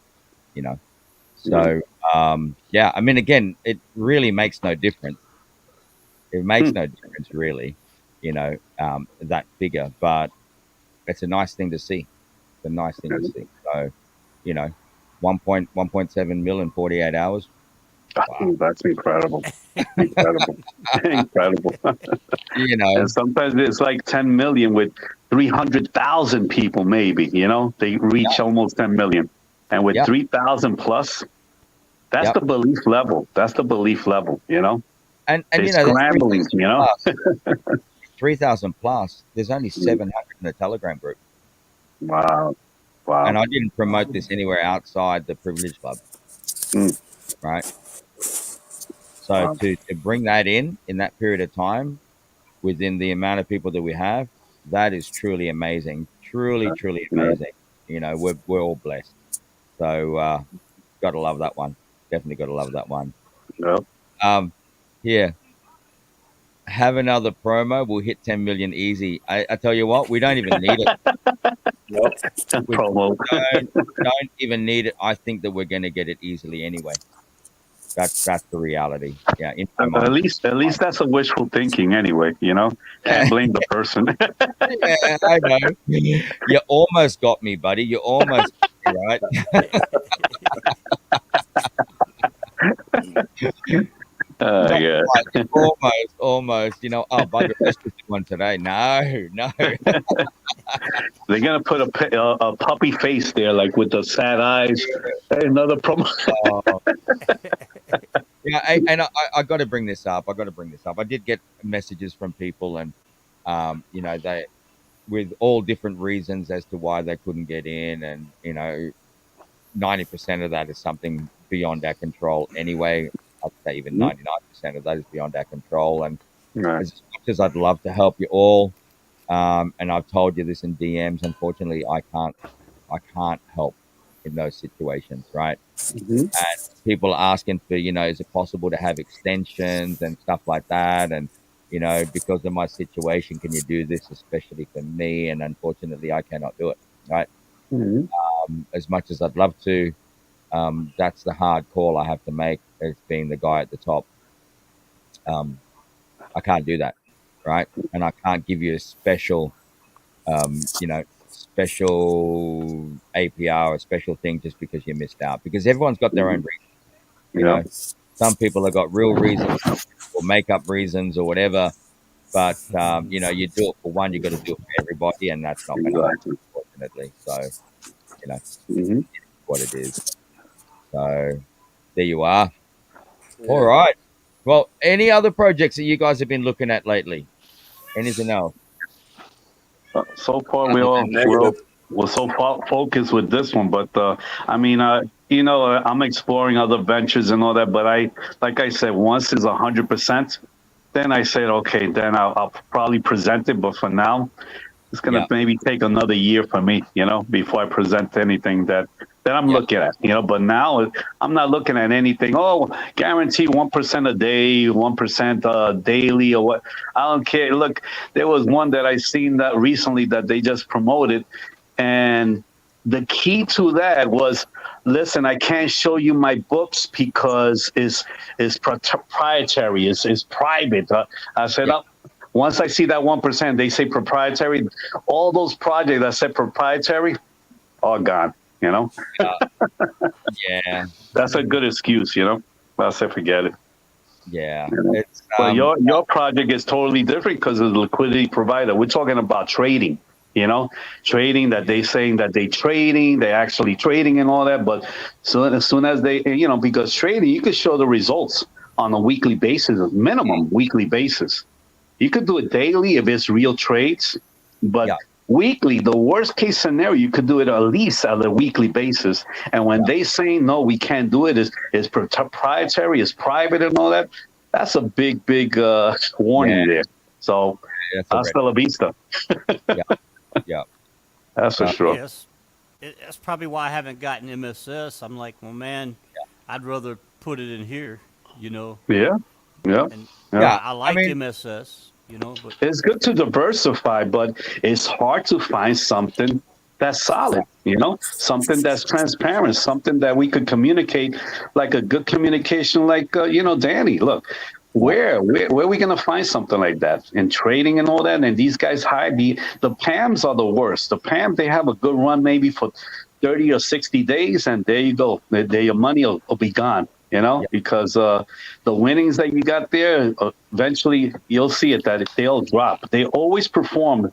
[SPEAKER 1] you know.
[SPEAKER 5] Yeah.
[SPEAKER 1] So yeah, I mean, again, it really makes no difference. It makes
[SPEAKER 5] Hmm.
[SPEAKER 1] no difference, really, that figure. But it's a nice thing to see. It's a nice thing to see. So, you know, 1.7 mil in 48 hours. Wow.
[SPEAKER 5] Oh, that's incredible. Incredible. Incredible.
[SPEAKER 1] You know,
[SPEAKER 5] And sometimes it's like 10 million with 300,000 people, maybe, they reach
[SPEAKER 1] yep,
[SPEAKER 5] almost 10 million. And with
[SPEAKER 1] yep,
[SPEAKER 5] 3,000 plus, that's
[SPEAKER 1] yep.
[SPEAKER 5] the belief level. That's the belief level.
[SPEAKER 1] And
[SPEAKER 5] They're
[SPEAKER 1] there's
[SPEAKER 5] scrambling,
[SPEAKER 1] 3,000 plus. 3,000 plus. There's only 700 in the Telegram group.
[SPEAKER 5] Wow.
[SPEAKER 1] And
[SPEAKER 5] Wow.
[SPEAKER 1] I didn't promote this anywhere outside the Privilege Club,
[SPEAKER 5] Mm,
[SPEAKER 1] right? So
[SPEAKER 5] wow.
[SPEAKER 1] to bring that in that period of time within the amount of people that we have, that is truly amazing. Truly, truly
[SPEAKER 5] Yeah.
[SPEAKER 1] amazing. We're all blessed. So gotta love that one. Definitely gotta love that one.
[SPEAKER 5] Yeah.
[SPEAKER 1] Um, yeah, have another promo. We'll hit 10 million easy. I tell you what, we don't even need it.
[SPEAKER 3] Nope.
[SPEAKER 1] We
[SPEAKER 5] Promo.
[SPEAKER 1] don't even need it. I think that we're gonna get it easily anyway. That's the reality. Yeah, in my
[SPEAKER 5] At
[SPEAKER 1] mind.
[SPEAKER 5] least that's a wishful thinking anyway. Can't blame the person.
[SPEAKER 1] Yeah, I know. You almost got me, buddy. You almost got me, right? Not
[SPEAKER 5] Yeah.
[SPEAKER 1] quite. Almost. Oh, bugger, let's just do one today. No, no.
[SPEAKER 5] They're gonna put a puppy face there, like with the sad eyes. Hey, another promo.
[SPEAKER 1] Oh. Yeah, I got to bring this up. I did get messages from people, and they with all different reasons as to why they couldn't get in, and 90% of that is something beyond our control anyway. I'd say even 99% of that is beyond our control. And
[SPEAKER 5] Right.
[SPEAKER 1] as much as I'd love to help you all, and I've told you this in DMs, unfortunately, I can't help in those situations, right?
[SPEAKER 5] Mhm.
[SPEAKER 1] And people are asking for, is it possible to have extensions and stuff like that? And, because of my situation, can you do this, especially for me? And unfortunately, I cannot do it, right?
[SPEAKER 5] Mhm.
[SPEAKER 1] As much as I'd love to, that's the hard call I have to make as being the guy at the top. Um, I can't do that, right? And I can't give you a special APR or a special thing just because you missed out, because everyone's got their own
[SPEAKER 5] Mhm.
[SPEAKER 1] reasons. You
[SPEAKER 5] Yeah.
[SPEAKER 1] know, some people have got real reasons or make-up reasons or whatever, but you do it for one, you got to do it for everybody, and that's not going to happen,
[SPEAKER 5] Exactly.
[SPEAKER 1] unfortunately. So, you know,
[SPEAKER 5] Hmm.
[SPEAKER 1] what it is. So, there you are. All
[SPEAKER 3] Yeah.
[SPEAKER 1] right. Well, any other projects that you guys have been looking at lately? Anything else
[SPEAKER 5] So far,
[SPEAKER 1] other than
[SPEAKER 3] Negative.
[SPEAKER 5] we're so focused with this one, but I mean, I'm exploring other ventures and all that. But like I said, once it's 100%, then I said, okay, then I'll probably present it. But for now, it's gonna
[SPEAKER 1] yeah,
[SPEAKER 5] maybe take another year for me, before I present anything that I'm
[SPEAKER 1] yeah,
[SPEAKER 5] looking at, But now I'm not looking at anything. Oh, guarantee 1% a day, 1% daily, or what? I don't care. Look, there was one that I seen that recently that they just promoted, and the key to that was, listen, I can't show you my books because it's proprietary, it's private. I said,
[SPEAKER 1] Yeah.
[SPEAKER 5] oh, once I see that 1%, they say proprietary. All those projects that said proprietary, all gone. You know,
[SPEAKER 1] Yeah.
[SPEAKER 5] that's a good excuse. You know, I said, forget it.
[SPEAKER 1] Yeah.
[SPEAKER 5] You know?
[SPEAKER 1] It's
[SPEAKER 5] But your project is totally different because of the liquidity provider. We're talking about trading, you know, trading that they saying that they actually trading and all that. But as soon as they, you know, because trading, you could show the results on a weekly basis, a minimum weekly basis. You could do it daily if it's real trades, but
[SPEAKER 1] yeah.
[SPEAKER 5] weekly, the worst case scenario, you could do it at least on a weekly basis. And when they say no, we can't do it, is proprietary, is private, and all that. That's a big warning there. So
[SPEAKER 1] That's a red.
[SPEAKER 5] hasta la vista.
[SPEAKER 1] Yeah. Yeah.
[SPEAKER 5] That's for sure.
[SPEAKER 2] Yes, that's probably why I haven't gotten MSS. I'm like, well, man, I'd rather put it in here, you know.
[SPEAKER 5] Yeah, yeah,
[SPEAKER 2] And
[SPEAKER 5] yeah.
[SPEAKER 1] Yeah.
[SPEAKER 2] I
[SPEAKER 1] I
[SPEAKER 2] like
[SPEAKER 1] mean,
[SPEAKER 2] MSS, you know, but
[SPEAKER 5] It's good to diversify, but it's hard to find something that's solid, you know, something that's transparent, something that we could communicate like a good communication, like, you know, Danny, look, where are we going to find something like that in trading and all that? And these guys hide the PAMs are the worst. The PAM, they have a good run maybe for 30 or 60 days, and there you go. Your money will be gone, you know,
[SPEAKER 1] yeah.
[SPEAKER 5] because the winnings that you got there, eventually you'll see it that they'll drop. They always perform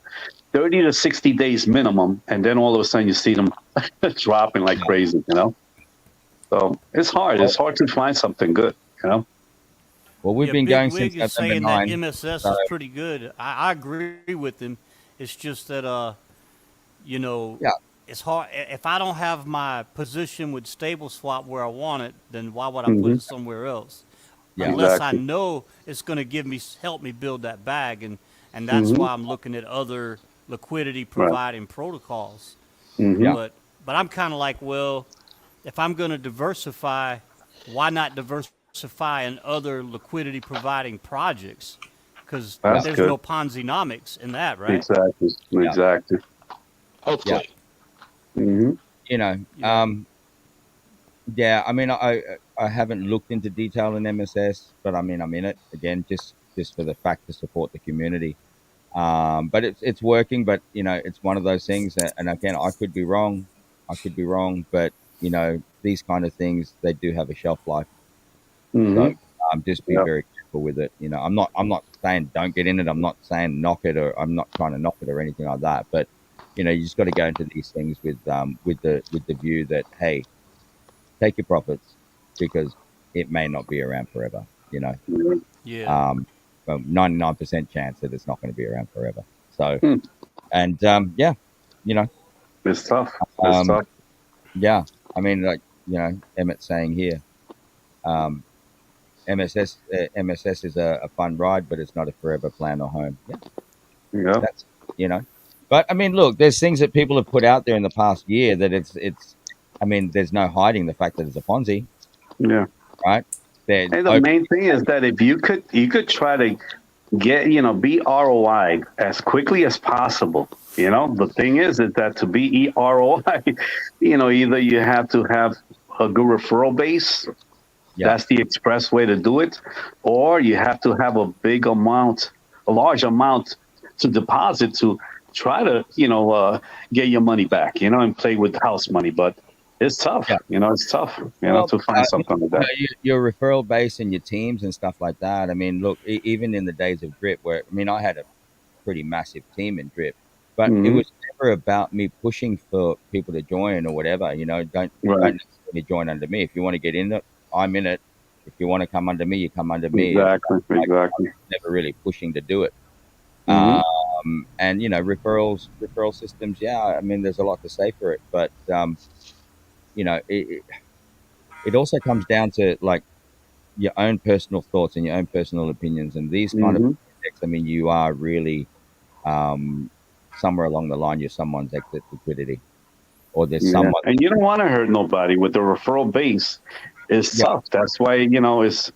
[SPEAKER 5] 30 to 60 days minimum, and then all of a sudden you see them dropping like crazy, you know. So it's hard.
[SPEAKER 1] Well,
[SPEAKER 5] It's hard to find something good, you know.
[SPEAKER 1] well, we've
[SPEAKER 2] yeah,
[SPEAKER 1] been
[SPEAKER 2] Big
[SPEAKER 1] going since
[SPEAKER 2] Wig is
[SPEAKER 1] November
[SPEAKER 2] saying that
[SPEAKER 1] 9.
[SPEAKER 2] MSS
[SPEAKER 1] So,
[SPEAKER 2] is pretty good. I agree with him. It's just that, you know,
[SPEAKER 1] yeah.
[SPEAKER 2] it's hard. If I don't have my position with Stable Swap where I want it, then why would I put
[SPEAKER 5] Hmm.
[SPEAKER 2] it somewhere else?
[SPEAKER 1] Yeah.
[SPEAKER 2] Unless I
[SPEAKER 5] Exactly.
[SPEAKER 2] know it's going to give me help me build that bag, and that's
[SPEAKER 5] Hmm.
[SPEAKER 2] why I'm looking at other liquidity
[SPEAKER 5] Right.
[SPEAKER 2] providing protocols.
[SPEAKER 5] Hmm.
[SPEAKER 1] Yeah.
[SPEAKER 2] But I'm kind of like, well, if I'm going to diversify, why not diversify in other liquidity providing projects? Because
[SPEAKER 1] Yeah.
[SPEAKER 5] That's
[SPEAKER 2] there's
[SPEAKER 5] good.
[SPEAKER 2] no Ponzi-nomics in that, right?
[SPEAKER 5] Exactly.
[SPEAKER 1] Yeah.
[SPEAKER 5] Exactly.
[SPEAKER 1] Yeah.
[SPEAKER 4] Hopefully.
[SPEAKER 5] Hmm.
[SPEAKER 1] You know,
[SPEAKER 2] You know,
[SPEAKER 1] yeah. I mean, I haven't looked into detail in MSS, but I mean, I'm in it again, just for the fact to support the community. But it's working. But you know, it's one of those things. And again, I could be wrong. I could be wrong. But you know, these kind of things, they do have a shelf life. So
[SPEAKER 5] Hmm.
[SPEAKER 1] just be
[SPEAKER 5] Yeah.
[SPEAKER 1] very careful with it. You know, I'm not saying don't get in it. I'm not saying knock it, or I'm not trying to knock it or anything like that. But you know, you just got to go into these things with the view that, hey, take your profits because it may not be around forever. You know,
[SPEAKER 2] yeah.
[SPEAKER 1] um, 99% chance that it's not going to be around forever. So
[SPEAKER 5] Hmm.
[SPEAKER 1] and yeah, you know,
[SPEAKER 5] It's tough. It's
[SPEAKER 1] um,
[SPEAKER 5] tough.
[SPEAKER 1] yeah. I mean, like you know, Emmett's saying here. Um, MSS is a fun ride, but it's not a forever plan or home. Yeah,
[SPEAKER 5] Yeah.
[SPEAKER 1] that's you know. But I mean, look, there's things that people have put out there in the past year that it's. I mean, there's no hiding the fact that it's a Ponzi,
[SPEAKER 5] Yeah.
[SPEAKER 1] right? They're
[SPEAKER 5] And the
[SPEAKER 1] open.
[SPEAKER 5] main thing is that if you could try to get, you know, be ROI as quickly as possible. You know, the thing is that to be ROI, you know, either you have to have a good referral base.
[SPEAKER 1] Yeah,
[SPEAKER 5] That's the express way to do it, or you have to have a large amount to deposit to try to, you know, get your money back. You know, and play with house money, but it's tough.
[SPEAKER 1] yeah.
[SPEAKER 5] You know, it's tough. You know,
[SPEAKER 1] Well,
[SPEAKER 5] to find something like
[SPEAKER 1] you know,
[SPEAKER 5] that.
[SPEAKER 1] your referral base and your teams and stuff like that. I mean, look, even in the days of Drip, where I mean, I had a pretty massive team in Drip, but it
[SPEAKER 5] Hmm.
[SPEAKER 1] was never about me pushing for people to join or whatever. You know, don't
[SPEAKER 5] Right.
[SPEAKER 1] necessarily join under me. If you want to get in it, I'm in it. If you want to come under me, you come under me.
[SPEAKER 5] Exactly.
[SPEAKER 1] I
[SPEAKER 5] Exactly.
[SPEAKER 1] was never really pushing to do it.
[SPEAKER 5] Hmm.
[SPEAKER 1] And you know, referral systems. Yeah, I mean, there's a lot to say for it, but you know, it also comes down to like your own personal thoughts and your own personal opinions. And these kind of
[SPEAKER 5] Hmm.
[SPEAKER 1] projects, I mean, you are really um, somewhere along the line, you're someone's exit liquidity, or there's
[SPEAKER 5] Yeah,
[SPEAKER 1] someone.
[SPEAKER 5] and you don't want to hurt nobody with the referral base. It's
[SPEAKER 1] Yeah,
[SPEAKER 5] tough. That's why, you know, is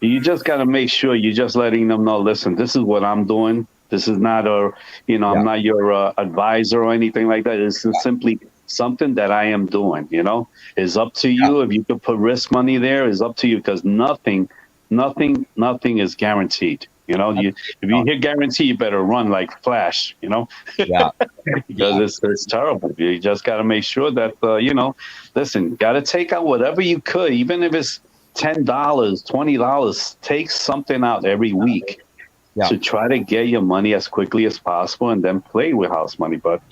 [SPEAKER 5] you just got to make sure you're just letting them know. Listen, this is what I'm doing. This is not a, you know,
[SPEAKER 1] yeah,
[SPEAKER 5] I'm not your advisor or anything like that. It's simply something that I am doing. It's up to you. If you can put risk money there, it's up to you, because nothing is guaranteed. If you hear guarantee, you better run like Flash.
[SPEAKER 1] Yeah.
[SPEAKER 5] Because it's terrible. You just got to make sure that listen, got to take out whatever you could, even if it's $10, $20. Take something out every week to try to get your money as quickly as possible, and then play with house money. But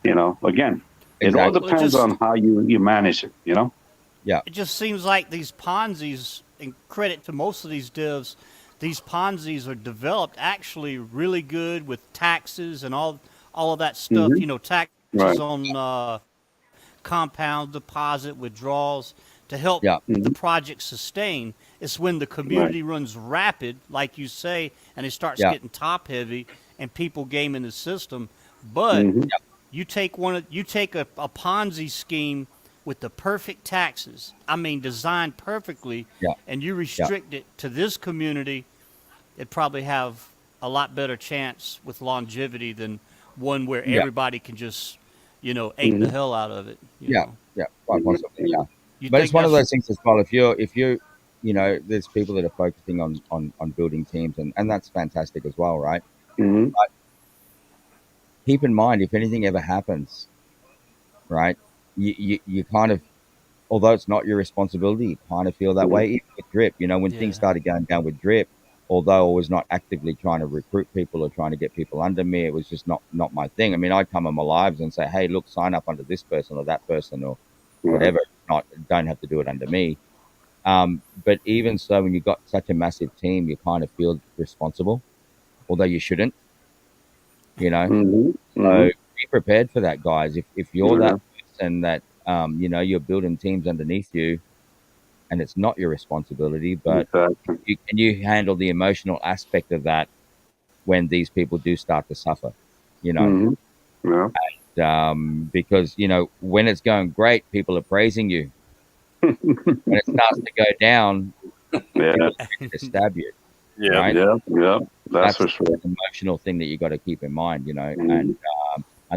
[SPEAKER 5] again, it all depends on how you manage it.
[SPEAKER 1] Yeah.
[SPEAKER 2] It just seems like these Ponzi's, and credit to most of these devs, these Ponzi's are developed actually really good with taxes and all of that stuff. Taxes on compound deposit withdrawals to help the project sustain. It's when the community runs rapid, like you say, and it starts getting top heavy and people gaming the system. But you take a Ponzi scheme with the perfect taxes, I mean designed perfectly, and you restrict it to this community, it'd probably have a lot better chance with longevity than one where everybody can just ape the hell out of it.
[SPEAKER 1] Quite possibly, But it's one of those things as well. If you there's people that are focusing on building teams, and that's fantastic as well, right? But keep in mind, if anything ever happens, right, you kind of, although it's not your responsibility, you kind of feel that way. Even with Drip, when things started going down with Drip, although I was not actively trying to recruit people or trying to get people under me, it was just not my thing. I mean, I'd come on my lives and say, hey, look, sign up under this person or that person or whatever. Don't have to do it under me. But even so, when you've got such a massive team, you kind of feel responsible, although you shouldn't. So be prepared for that, guys. If you're that person that you're building teams underneath you, and it's not your responsibility, but can you handle the emotional aspect of that when these people do start to suffer? And, because when it's going great, people are praising you. When it starts to go down, people are ready to stab you. Right?
[SPEAKER 5] That's for sure.
[SPEAKER 1] An emotional thing that you got to keep in mind, and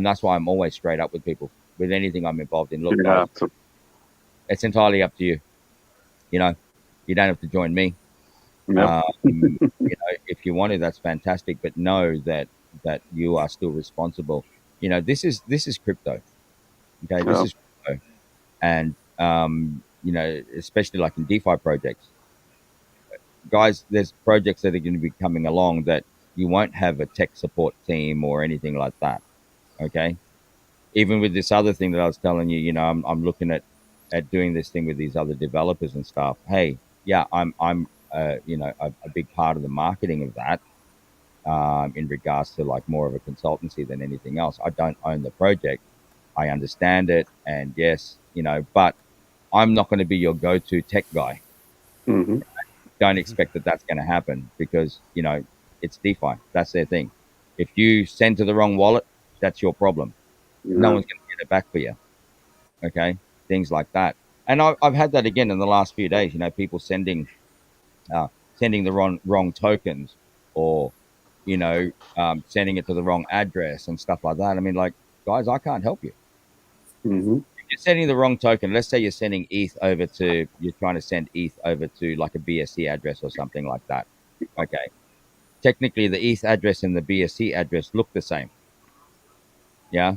[SPEAKER 1] that's why I'm always straight up with people with anything I'm involved in. Look, guys, it's entirely up to you. You don't have to join me. If you want to, that's fantastic. But know that you are still responsible. This is crypto. Okay, this is crypto, and especially like in DeFi projects, guys. There's projects that are going to be coming along that you won't have a tech support team or anything like that. Okay, even with this other thing that I was telling you, I'm looking at doing this thing with these other developers and stuff. Hey, I'm a big part of the marketing of that, in regards to like more of a consultancy than anything else. I don't own the project. I understand it, and yes, but I'm not going to be your go-to tech guy. Don't expect that that's going to happen, because it's DeFi. That's their thing. If you send to the wrong wallet, that's your problem. No one's going to get it back for you. Okay, things like that. And I've had that again in the last few days. People sending the wrong tokens, or sending it to the wrong address and stuff like that. I mean, like, guys, I can't help you. If you're sending the wrong token, let's say you're sending you're trying to send ETH over to like a BSC address or something like that. Okay, technically the ETH address and the BSC address look the same. Yeah,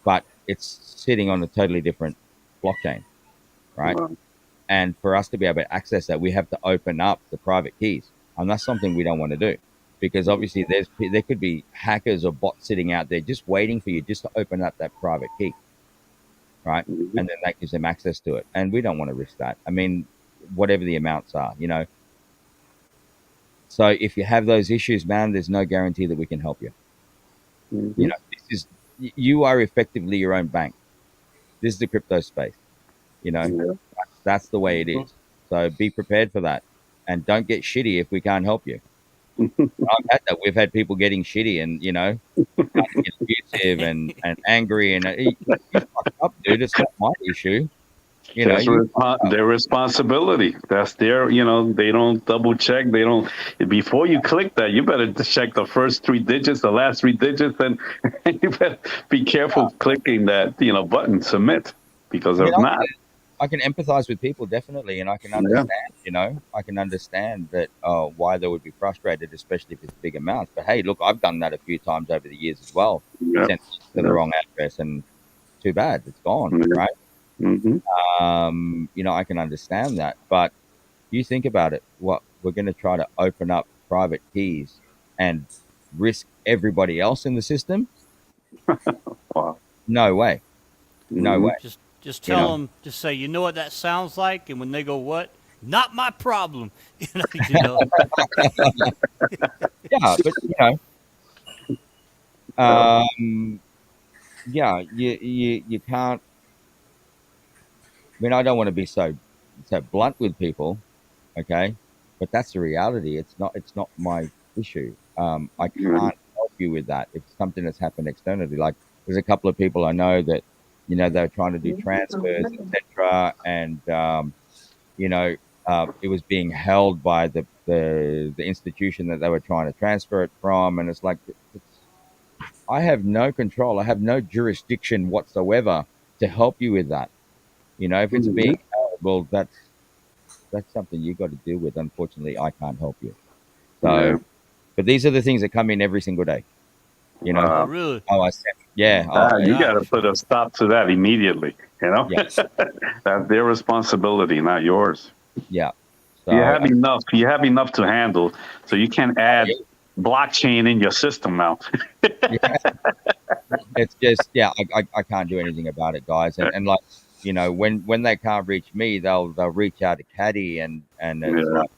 [SPEAKER 1] but it's sitting on a totally different blockchain, right? And for us to be able to access that, we have to open up the private keys, and that's something we don't want to do, because obviously there could be hackers or bots sitting out there just waiting for you just to open up that private key, right? And then that gives them access to it, and we don't want to risk that. I mean, whatever the amounts are, So if you have those issues, man, there's no guarantee that we can help you. You are effectively your own bank. This is the crypto space. That's the way it is. So be prepared for that, and don't get shitty if we can't help you. I've had that. We've had people getting shitty and abusive and angry, and you fucked up, dude. It's not my issue. You know,
[SPEAKER 5] That's their responsibility. That's their, they don't double check. They don't, before you click that, you better check the first three digits, the last three digits, and you better be careful clicking that, button submit, because
[SPEAKER 1] I mean,
[SPEAKER 5] if not,
[SPEAKER 1] I can empathize with people definitely, and I can
[SPEAKER 5] yeah,
[SPEAKER 1] understand. I can understand that why they would be frustrated, especially if it's big amounts. But hey, look, I've done that a few times over the years as well.
[SPEAKER 5] yeah,
[SPEAKER 1] Sent to the
[SPEAKER 5] yeah,
[SPEAKER 1] wrong address, and too bad, it's gone,
[SPEAKER 5] yeah.
[SPEAKER 1] right?
[SPEAKER 5] Hmm.
[SPEAKER 1] I can understand that, but you think about it. What we're going to try to open up private keys and risk everybody else in the system?
[SPEAKER 5] Wow.
[SPEAKER 1] No way, no
[SPEAKER 5] Hmm.
[SPEAKER 1] way.
[SPEAKER 2] Just
[SPEAKER 1] You
[SPEAKER 2] tell
[SPEAKER 1] know,
[SPEAKER 2] them, just say, you know what that sounds like, and when they go, what? Not my problem. You know.
[SPEAKER 1] yeah, but
[SPEAKER 5] Yeah.
[SPEAKER 1] yeah, you can't. I mean, I don't want to be so blunt with people, okay? But that's the reality. It's not my issue. I
[SPEAKER 5] Mhm.
[SPEAKER 1] can't help you with that. It's something that's happened externally. Like there's a couple of people I know that, they're trying to do transfers, etc., and you know, it was being held by the institution that they were trying to transfer it from, and it's like I have no control. I have no jurisdiction whatsoever to help you with that. If it's being
[SPEAKER 5] Mhm.
[SPEAKER 1] held, well, that's something you got to deal with. Unfortunately, I can't help you.
[SPEAKER 5] Yeah.
[SPEAKER 1] So, but these are the things that come in every single day. You know,
[SPEAKER 2] Oh,
[SPEAKER 5] Wow.
[SPEAKER 2] really?
[SPEAKER 1] oh, I said, yeah,
[SPEAKER 2] Oh,
[SPEAKER 1] oh,
[SPEAKER 5] You got to
[SPEAKER 2] gosh.
[SPEAKER 5] put a stop to that immediately.
[SPEAKER 1] yeah,
[SPEAKER 5] That's their responsibility, not yours.
[SPEAKER 1] yeah. So,
[SPEAKER 5] You have enough. You have enough to handle, so you can add
[SPEAKER 1] yeah,
[SPEAKER 5] blockchain in your system now.
[SPEAKER 1] yeah, it's just, yeah, I can't do anything about it, guys. And like, when they can't reach me, they'll reach out to Caddy, and it's
[SPEAKER 5] Yeah.
[SPEAKER 1] like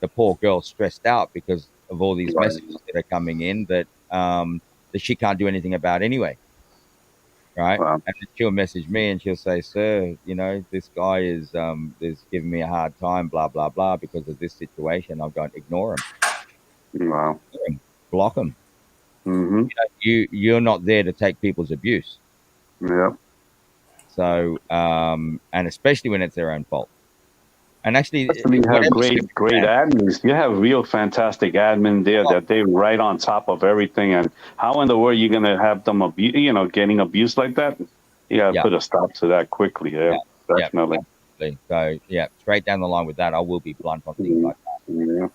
[SPEAKER 1] the poor girl's stressed out because of all these
[SPEAKER 5] Right.
[SPEAKER 1] messages that are coming in that she can't do anything about anyway. Right?
[SPEAKER 5] Wow.
[SPEAKER 1] And then she'll message me and she'll say, "Sir, this guy is giving me a hard time, blah blah blah, because of this situation." I'm going, ignore
[SPEAKER 5] Wow.
[SPEAKER 1] him, block him.
[SPEAKER 5] Hmm.
[SPEAKER 1] You're not there to take people's abuse.
[SPEAKER 5] Yep.
[SPEAKER 1] So, and especially when it's their own fault. And actually,
[SPEAKER 5] Especially you have
[SPEAKER 1] whatever
[SPEAKER 5] great
[SPEAKER 1] circumstance,
[SPEAKER 5] admins. You have real fantastic admin there
[SPEAKER 1] oh,
[SPEAKER 5] that they right on top of everything. And how in the world are you gonna have them getting abused like that? You gotta
[SPEAKER 1] yeah,
[SPEAKER 5] put a stop to that quickly. Yeah,
[SPEAKER 1] yeah, yeah,
[SPEAKER 5] definitely.
[SPEAKER 1] absolutely. So, yeah, straight down the line with that, I will be blunt on things
[SPEAKER 5] Mhm.
[SPEAKER 1] like
[SPEAKER 5] Yeah.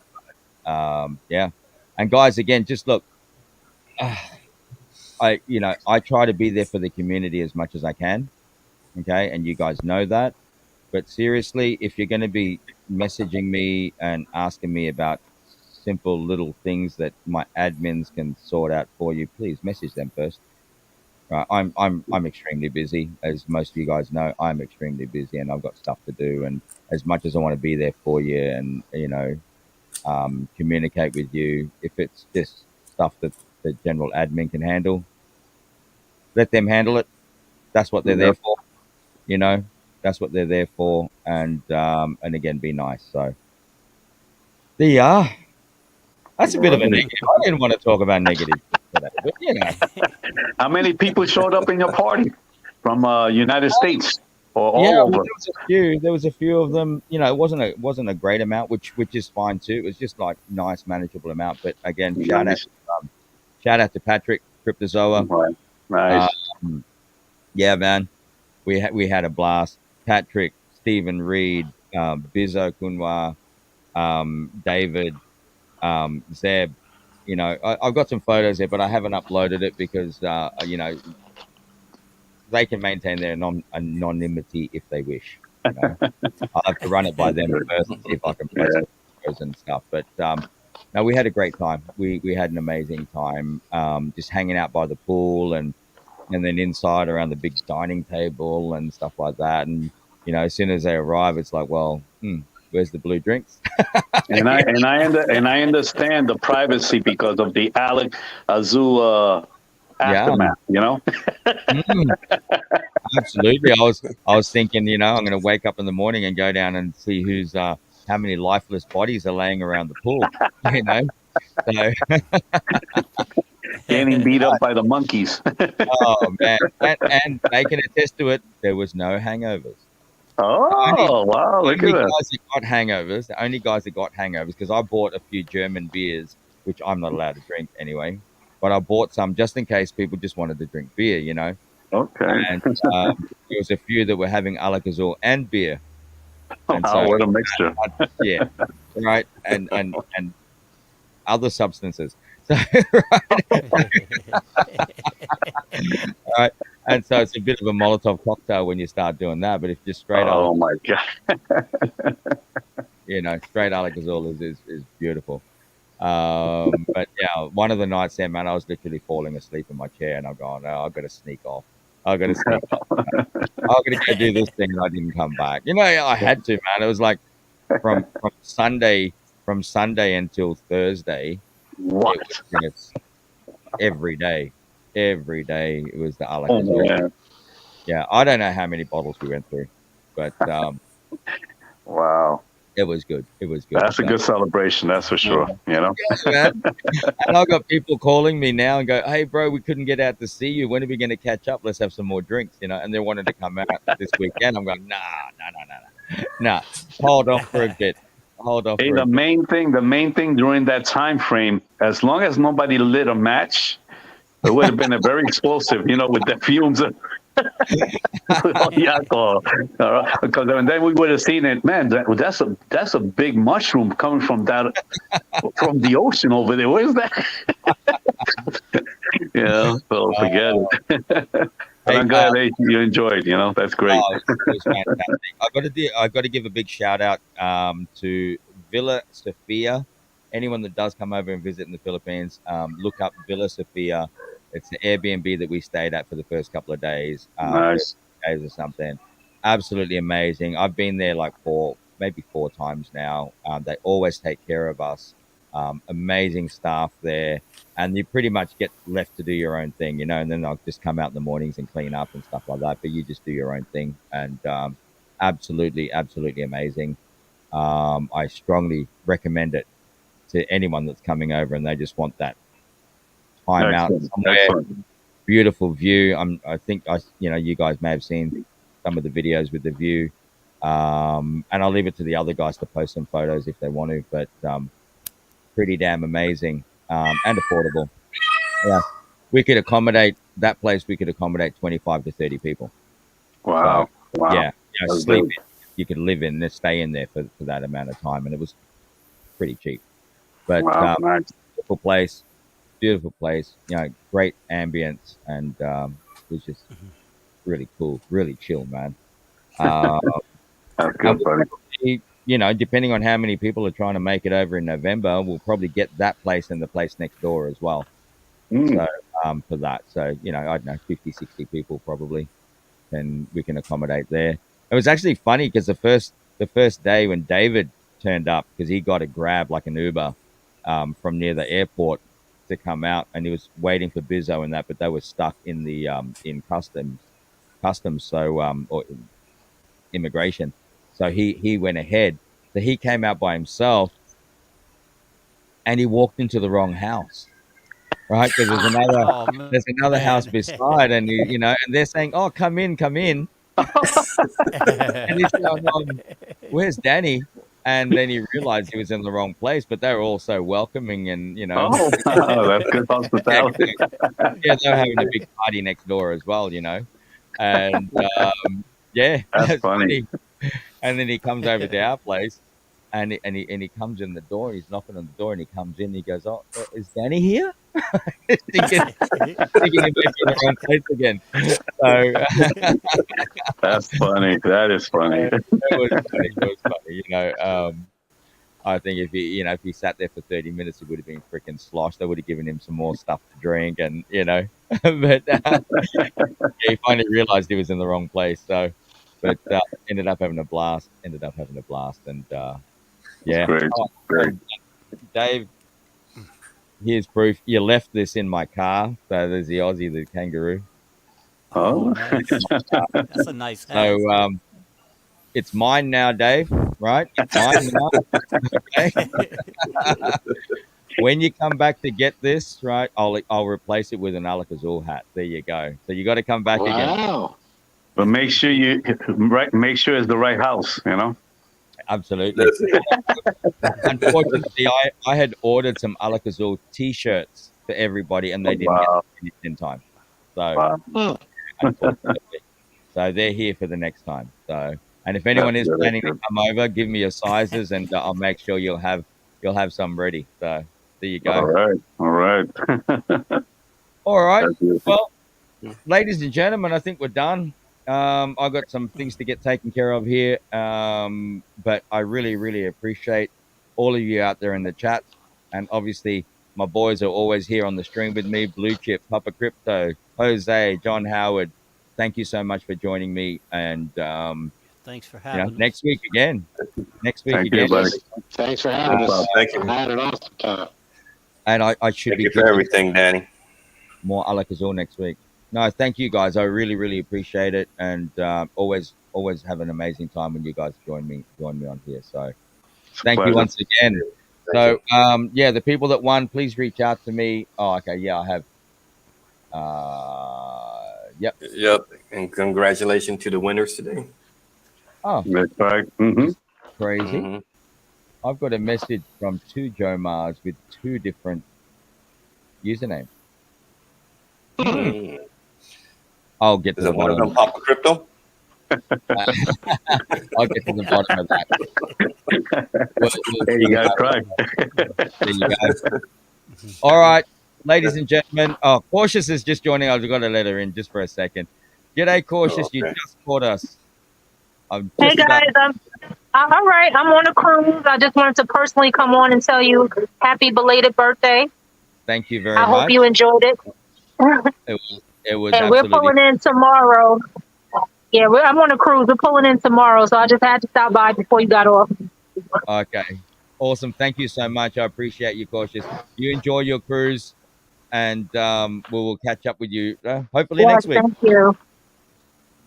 [SPEAKER 1] that. Yeah. And guys, again, just look, I try to be there for the community as much as I can. Okay, and you guys know that. But seriously, if you're going to be messaging me and asking me about simple little things that my admins can sort out for you, please message them first. Right? I'm extremely busy, as most of you guys know. I'm extremely busy, and I've got stuff to do. And as much as I want to be there for you, and communicate with you, if it's just stuff that the general admin can handle, let them handle it. That's what they're there
[SPEAKER 5] Yep.
[SPEAKER 1] for. You know, that's what they're there for. And again, be nice. So there you are. That's a bit of a
[SPEAKER 5] Lovely.
[SPEAKER 1] negative. I didn't want to talk about negative today, but
[SPEAKER 5] How many people showed up in your party from United States or
[SPEAKER 1] yeah.
[SPEAKER 5] all
[SPEAKER 1] Well,
[SPEAKER 5] over?
[SPEAKER 1] there was a few. There was a few of them. It wasn't a great amount, which is fine too. It was just like nice, manageable amount. But again,
[SPEAKER 5] Nice.
[SPEAKER 1] shout out to Patrick Cryptozoa.
[SPEAKER 5] Right. Nice.
[SPEAKER 1] Um, yeah, man, we had a blast. Patrick, Stephen Reed, Bizzo Kunwa, David, Zeb. I've got some photos there, but I haven't uploaded it because they can maintain their anonymity if they wish. I'll have to run it by them first and see if I can post
[SPEAKER 5] Yeah.
[SPEAKER 1] the photos and stuff. But no, we had a great time. We had an amazing time, just hanging out by the pool and then inside around the big dining table and stuff like that. And as soon as they arrive, it's like, well, where's the blue drinks?
[SPEAKER 5] And I understand the privacy because of the Alec Azul
[SPEAKER 1] Yeah.
[SPEAKER 5] aftermath.
[SPEAKER 1] Mm. Absolutely. I was thinking, I'm going to wake up in the morning and go down and see how many lifeless bodies are laying around the pool. You know. So,
[SPEAKER 5] Getting beat up by the monkeys.
[SPEAKER 1] oh man, and they can attest to it. There was no hangovers. Only,
[SPEAKER 5] Oh, wow! Look at
[SPEAKER 1] only
[SPEAKER 5] that.
[SPEAKER 1] guys that got hangovers, the only guys that got hangovers, because I bought a few German beers, which I'm not allowed to drink anyway. But I bought some just in case people just wanted to drink beer, you know.
[SPEAKER 5] Okay.
[SPEAKER 1] And there was a few that were having alakazul and beer, and
[SPEAKER 5] Wow,
[SPEAKER 1] so
[SPEAKER 5] what a mixture.
[SPEAKER 1] yeah, right, and other substances. So right, and so it's a bit of a Molotov cocktail when you start doing that. But if just straight
[SPEAKER 5] Oh my God.
[SPEAKER 1] straight alakazul is beautiful. But yeah, one of the nights there, man, I was literally falling asleep in my chair, and I'm going, oh, I've got to sneak off. I've got to sneak off. I've got to go do this thing, and I didn't come back. I had to, man. It was like from Sunday until Thursday. It
[SPEAKER 5] What?
[SPEAKER 1] was just every day, every day. It was the
[SPEAKER 5] Oh
[SPEAKER 1] alakazul.
[SPEAKER 5] man.
[SPEAKER 1] Yeah, I don't know how many bottles we went through, but
[SPEAKER 5] Wow.
[SPEAKER 1] it was good. It was good.
[SPEAKER 5] That's a
[SPEAKER 1] So,
[SPEAKER 5] good celebration, that's for sure.
[SPEAKER 1] yeah, man. And I got people calling me now and go, "Hey, bro, we couldn't get out to see you. When are we going to catch up? Let's have some more drinks." And they wanted to come out this weekend. I'm going, nah, nah, nah, nah, nah. Nah, hold off for a bit. Hold off
[SPEAKER 5] Hey,
[SPEAKER 1] for a
[SPEAKER 5] the
[SPEAKER 1] bit.
[SPEAKER 5] main thing during that time frame, as long as nobody lit a match, it would have been a very explosive, with the fumes of the alcohol. Because then we would have seen it, man. That's a big mushroom coming from the ocean over there. What is that? So forget it. But
[SPEAKER 1] Hey,
[SPEAKER 5] I'm glad you enjoyed. That's great.
[SPEAKER 1] it was fantastic. I got to give a big shout out to Villa Sofia. Anyone that does come over and visit in the Philippines, look up Villa Sofia. It's the Airbnb that we stayed at for the first couple of days, first
[SPEAKER 5] Nice.
[SPEAKER 1] days or something. Absolutely amazing. I've been there like maybe four times now. They always take care of us. Amazing staff there, and you pretty much get left to do your own thing, and then I'll just come out in the mornings and clean up and stuff like that. But you just do your own thing, and absolutely, absolutely amazing. I strongly recommend it to anyone that's coming over and they just want that time out
[SPEAKER 5] Excellent.
[SPEAKER 1] somewhere.
[SPEAKER 5] Excellent.
[SPEAKER 1] Beautiful view. I think you guys may have seen some of the videos with the view, and I'll leave it to the other guys to post some photos if they want to. But pretty damn amazing and affordable. Yeah, we could accommodate that place. We could accommodate 25 to 30 people. So
[SPEAKER 5] Wow. Wow.
[SPEAKER 1] yeah,
[SPEAKER 5] That's
[SPEAKER 1] sleep
[SPEAKER 5] good.
[SPEAKER 1] in. You could live in, stay in there for that amount of time, and it was pretty cheap. But
[SPEAKER 5] Wow. Nice.
[SPEAKER 1] beautiful place, beautiful place. Great ambience, and it was just really cool, really chill, man. Uh,
[SPEAKER 5] That's
[SPEAKER 1] and
[SPEAKER 5] good, buddy.
[SPEAKER 1] depending on how many people are trying to make it over in November, we'll probably get that place and the place next door as well.
[SPEAKER 5] Mm.
[SPEAKER 1] So for that, so I don't know, 50, 60 people probably, and we can accommodate there. It was actually funny because the first day when David turned up, because he got a grab like an Uber from near the airport to come out, and he was waiting for Bizzo and that, but they were stuck in the in customs, so or immigration. So he went ahead. So he came out by himself, and he walked into the wrong house, right? Because
[SPEAKER 2] Oh
[SPEAKER 1] there's another house
[SPEAKER 2] man.
[SPEAKER 1] beside, and and they're saying, "Oh, come in, come in," and he's going, "Where's Danny?" And then he realized he was in the wrong place, but they were all so welcoming, and
[SPEAKER 5] Oh, that's good
[SPEAKER 1] yeah,
[SPEAKER 5] hospitality.
[SPEAKER 1] yeah, they were having a big party next door as well. And yeah,
[SPEAKER 5] That's
[SPEAKER 1] that's
[SPEAKER 5] funny.
[SPEAKER 1] funny. And then he comes over to our place, and he comes in the door. He's knocking on the door, and he comes in. And he goes, "Oh, is Danny here?" thinking, thinking he might be in the wrong place again. So
[SPEAKER 5] That's funny. That is funny.
[SPEAKER 1] it was funny. It was funny. I think if he sat there for 30 minutes, it would have been freaking sloshed. They would have given him some more stuff to drink, and but he finally realized he was in the wrong place. So, but ended up having a blast. And
[SPEAKER 5] That's
[SPEAKER 1] yeah.
[SPEAKER 5] great.
[SPEAKER 1] Oh,
[SPEAKER 5] Great.
[SPEAKER 1] and Dave, here's proof. You left this in my car. So there's the Aussie, the kangaroo.
[SPEAKER 2] Oh,
[SPEAKER 5] Oh,
[SPEAKER 2] nice. That's a nice hat.
[SPEAKER 1] So it's mine now, Dave. Right? Mine now. Okay. When you come back to get this, right, I'll replace it with an alakazul hat. There you go. So you got to come back again.
[SPEAKER 4] Wow.
[SPEAKER 5] But make sure make sure it's the right house. You know.
[SPEAKER 1] Absolutely. Unfortunately, I had ordered some alakazul T-shirts for everybody, and they didn't get
[SPEAKER 5] Wow.
[SPEAKER 1] them finished in time. So
[SPEAKER 5] Wow.
[SPEAKER 4] Oh,
[SPEAKER 1] unfortunately, so they're here for the next time. So, and if anyone
[SPEAKER 5] That's
[SPEAKER 1] is
[SPEAKER 5] good. That's
[SPEAKER 1] planning to
[SPEAKER 5] good.
[SPEAKER 1] come over, give me your sizes, and I'll make sure you'll have some ready. So there you
[SPEAKER 5] All
[SPEAKER 1] go.
[SPEAKER 5] right. All right.
[SPEAKER 1] All right.
[SPEAKER 5] That's beautiful.
[SPEAKER 1] Well, ladies and gentlemen, I think we're done. I got some things to get taken care of here, but I really, really appreciate all of you out there in the chat, and obviously my boys are always here on the stream with me. Blue Chip, Papa Crypto, Jose, John Howard. Thank you so much for joining me, and
[SPEAKER 2] Thanks for having us.
[SPEAKER 1] next week again. Next week
[SPEAKER 5] Thank you,
[SPEAKER 1] again,
[SPEAKER 5] buddy.
[SPEAKER 4] thanks for having
[SPEAKER 5] No
[SPEAKER 4] us.
[SPEAKER 5] problem.
[SPEAKER 3] Thank you.
[SPEAKER 4] I had an awesome time.
[SPEAKER 1] and I should
[SPEAKER 3] Thank
[SPEAKER 1] be
[SPEAKER 3] you for
[SPEAKER 1] giving
[SPEAKER 3] everything, Danny.
[SPEAKER 1] more alakazul next week. No, thank you guys. I really, really appreciate it, and always have an amazing time when you guys join me on here. So thank you
[SPEAKER 5] Pleasure.
[SPEAKER 1] once again.
[SPEAKER 3] Thank
[SPEAKER 1] So yeah, the people that won, please reach out to me. Oh, okay, yeah, I have. Yep.
[SPEAKER 3] you. Yep. And congratulations to the winners today.
[SPEAKER 1] Oh,
[SPEAKER 5] That's right. Mm-hmm.
[SPEAKER 1] crazy!
[SPEAKER 3] Mhm.
[SPEAKER 1] I've got a message from two Joe Mars with two different usernames.
[SPEAKER 3] Mm.
[SPEAKER 1] I'll get to
[SPEAKER 3] Is
[SPEAKER 1] the
[SPEAKER 3] it one of
[SPEAKER 1] bottom.
[SPEAKER 3] them Papa Crypto?
[SPEAKER 1] I'll get to the bottom of that. We'll
[SPEAKER 5] Hey, you
[SPEAKER 1] see
[SPEAKER 5] gotta
[SPEAKER 1] how-
[SPEAKER 5] try.
[SPEAKER 1] There you go. All right, ladies and gentlemen. Oh, Cautious is just joining. I've got to let her in just for a second. G'day, Cautious. You
[SPEAKER 3] okay.
[SPEAKER 1] just caught us. I'm
[SPEAKER 6] Hey
[SPEAKER 1] just about.
[SPEAKER 6] guys, all right. I'm on a cruise. I just wanted to personally come on and tell you happy belated birthday.
[SPEAKER 1] Thank you very
[SPEAKER 6] I hope
[SPEAKER 1] much.
[SPEAKER 6] you enjoyed it.
[SPEAKER 1] It was
[SPEAKER 6] And we're
[SPEAKER 1] absolutely.
[SPEAKER 6] pulling in tomorrow. Yeah, I'm on a cruise. We're pulling in tomorrow, so I just had to stop by before you got off.
[SPEAKER 1] Okay. Awesome. Thank you so much. I appreciate you, Cautious. You enjoy your cruise, and we will catch up with you hopefully
[SPEAKER 6] Yes,
[SPEAKER 1] next week.
[SPEAKER 6] thank you.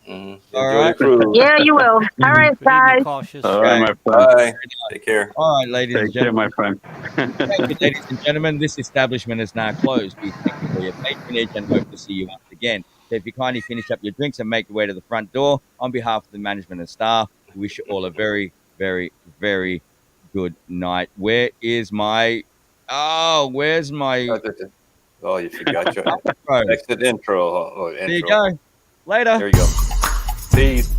[SPEAKER 1] All
[SPEAKER 3] Enjoy
[SPEAKER 1] right.
[SPEAKER 3] the cruise.
[SPEAKER 6] Yeah, you will. All right,
[SPEAKER 2] Good evening,
[SPEAKER 6] guys.
[SPEAKER 2] cautious.
[SPEAKER 5] All right,
[SPEAKER 1] Okay.
[SPEAKER 5] my friend.
[SPEAKER 3] Bye. Take care.
[SPEAKER 1] All right, ladies and
[SPEAKER 5] Take care,
[SPEAKER 1] gentlemen.
[SPEAKER 5] my friend.
[SPEAKER 1] Thank you, ladies and gentlemen. This establishment is now closed. We thank you for your patronage and hope to see you once again. So if you kindly finish up your drinks and make your way to the front door, on behalf of the management and staff, we wish you all a very, very, very good night. Where is my? Oh, where's my?
[SPEAKER 3] Oh, you forgot your
[SPEAKER 1] Bro,
[SPEAKER 3] exit intro. Or
[SPEAKER 1] there you
[SPEAKER 3] intro.
[SPEAKER 1] go. Later.
[SPEAKER 3] There you go. Peace.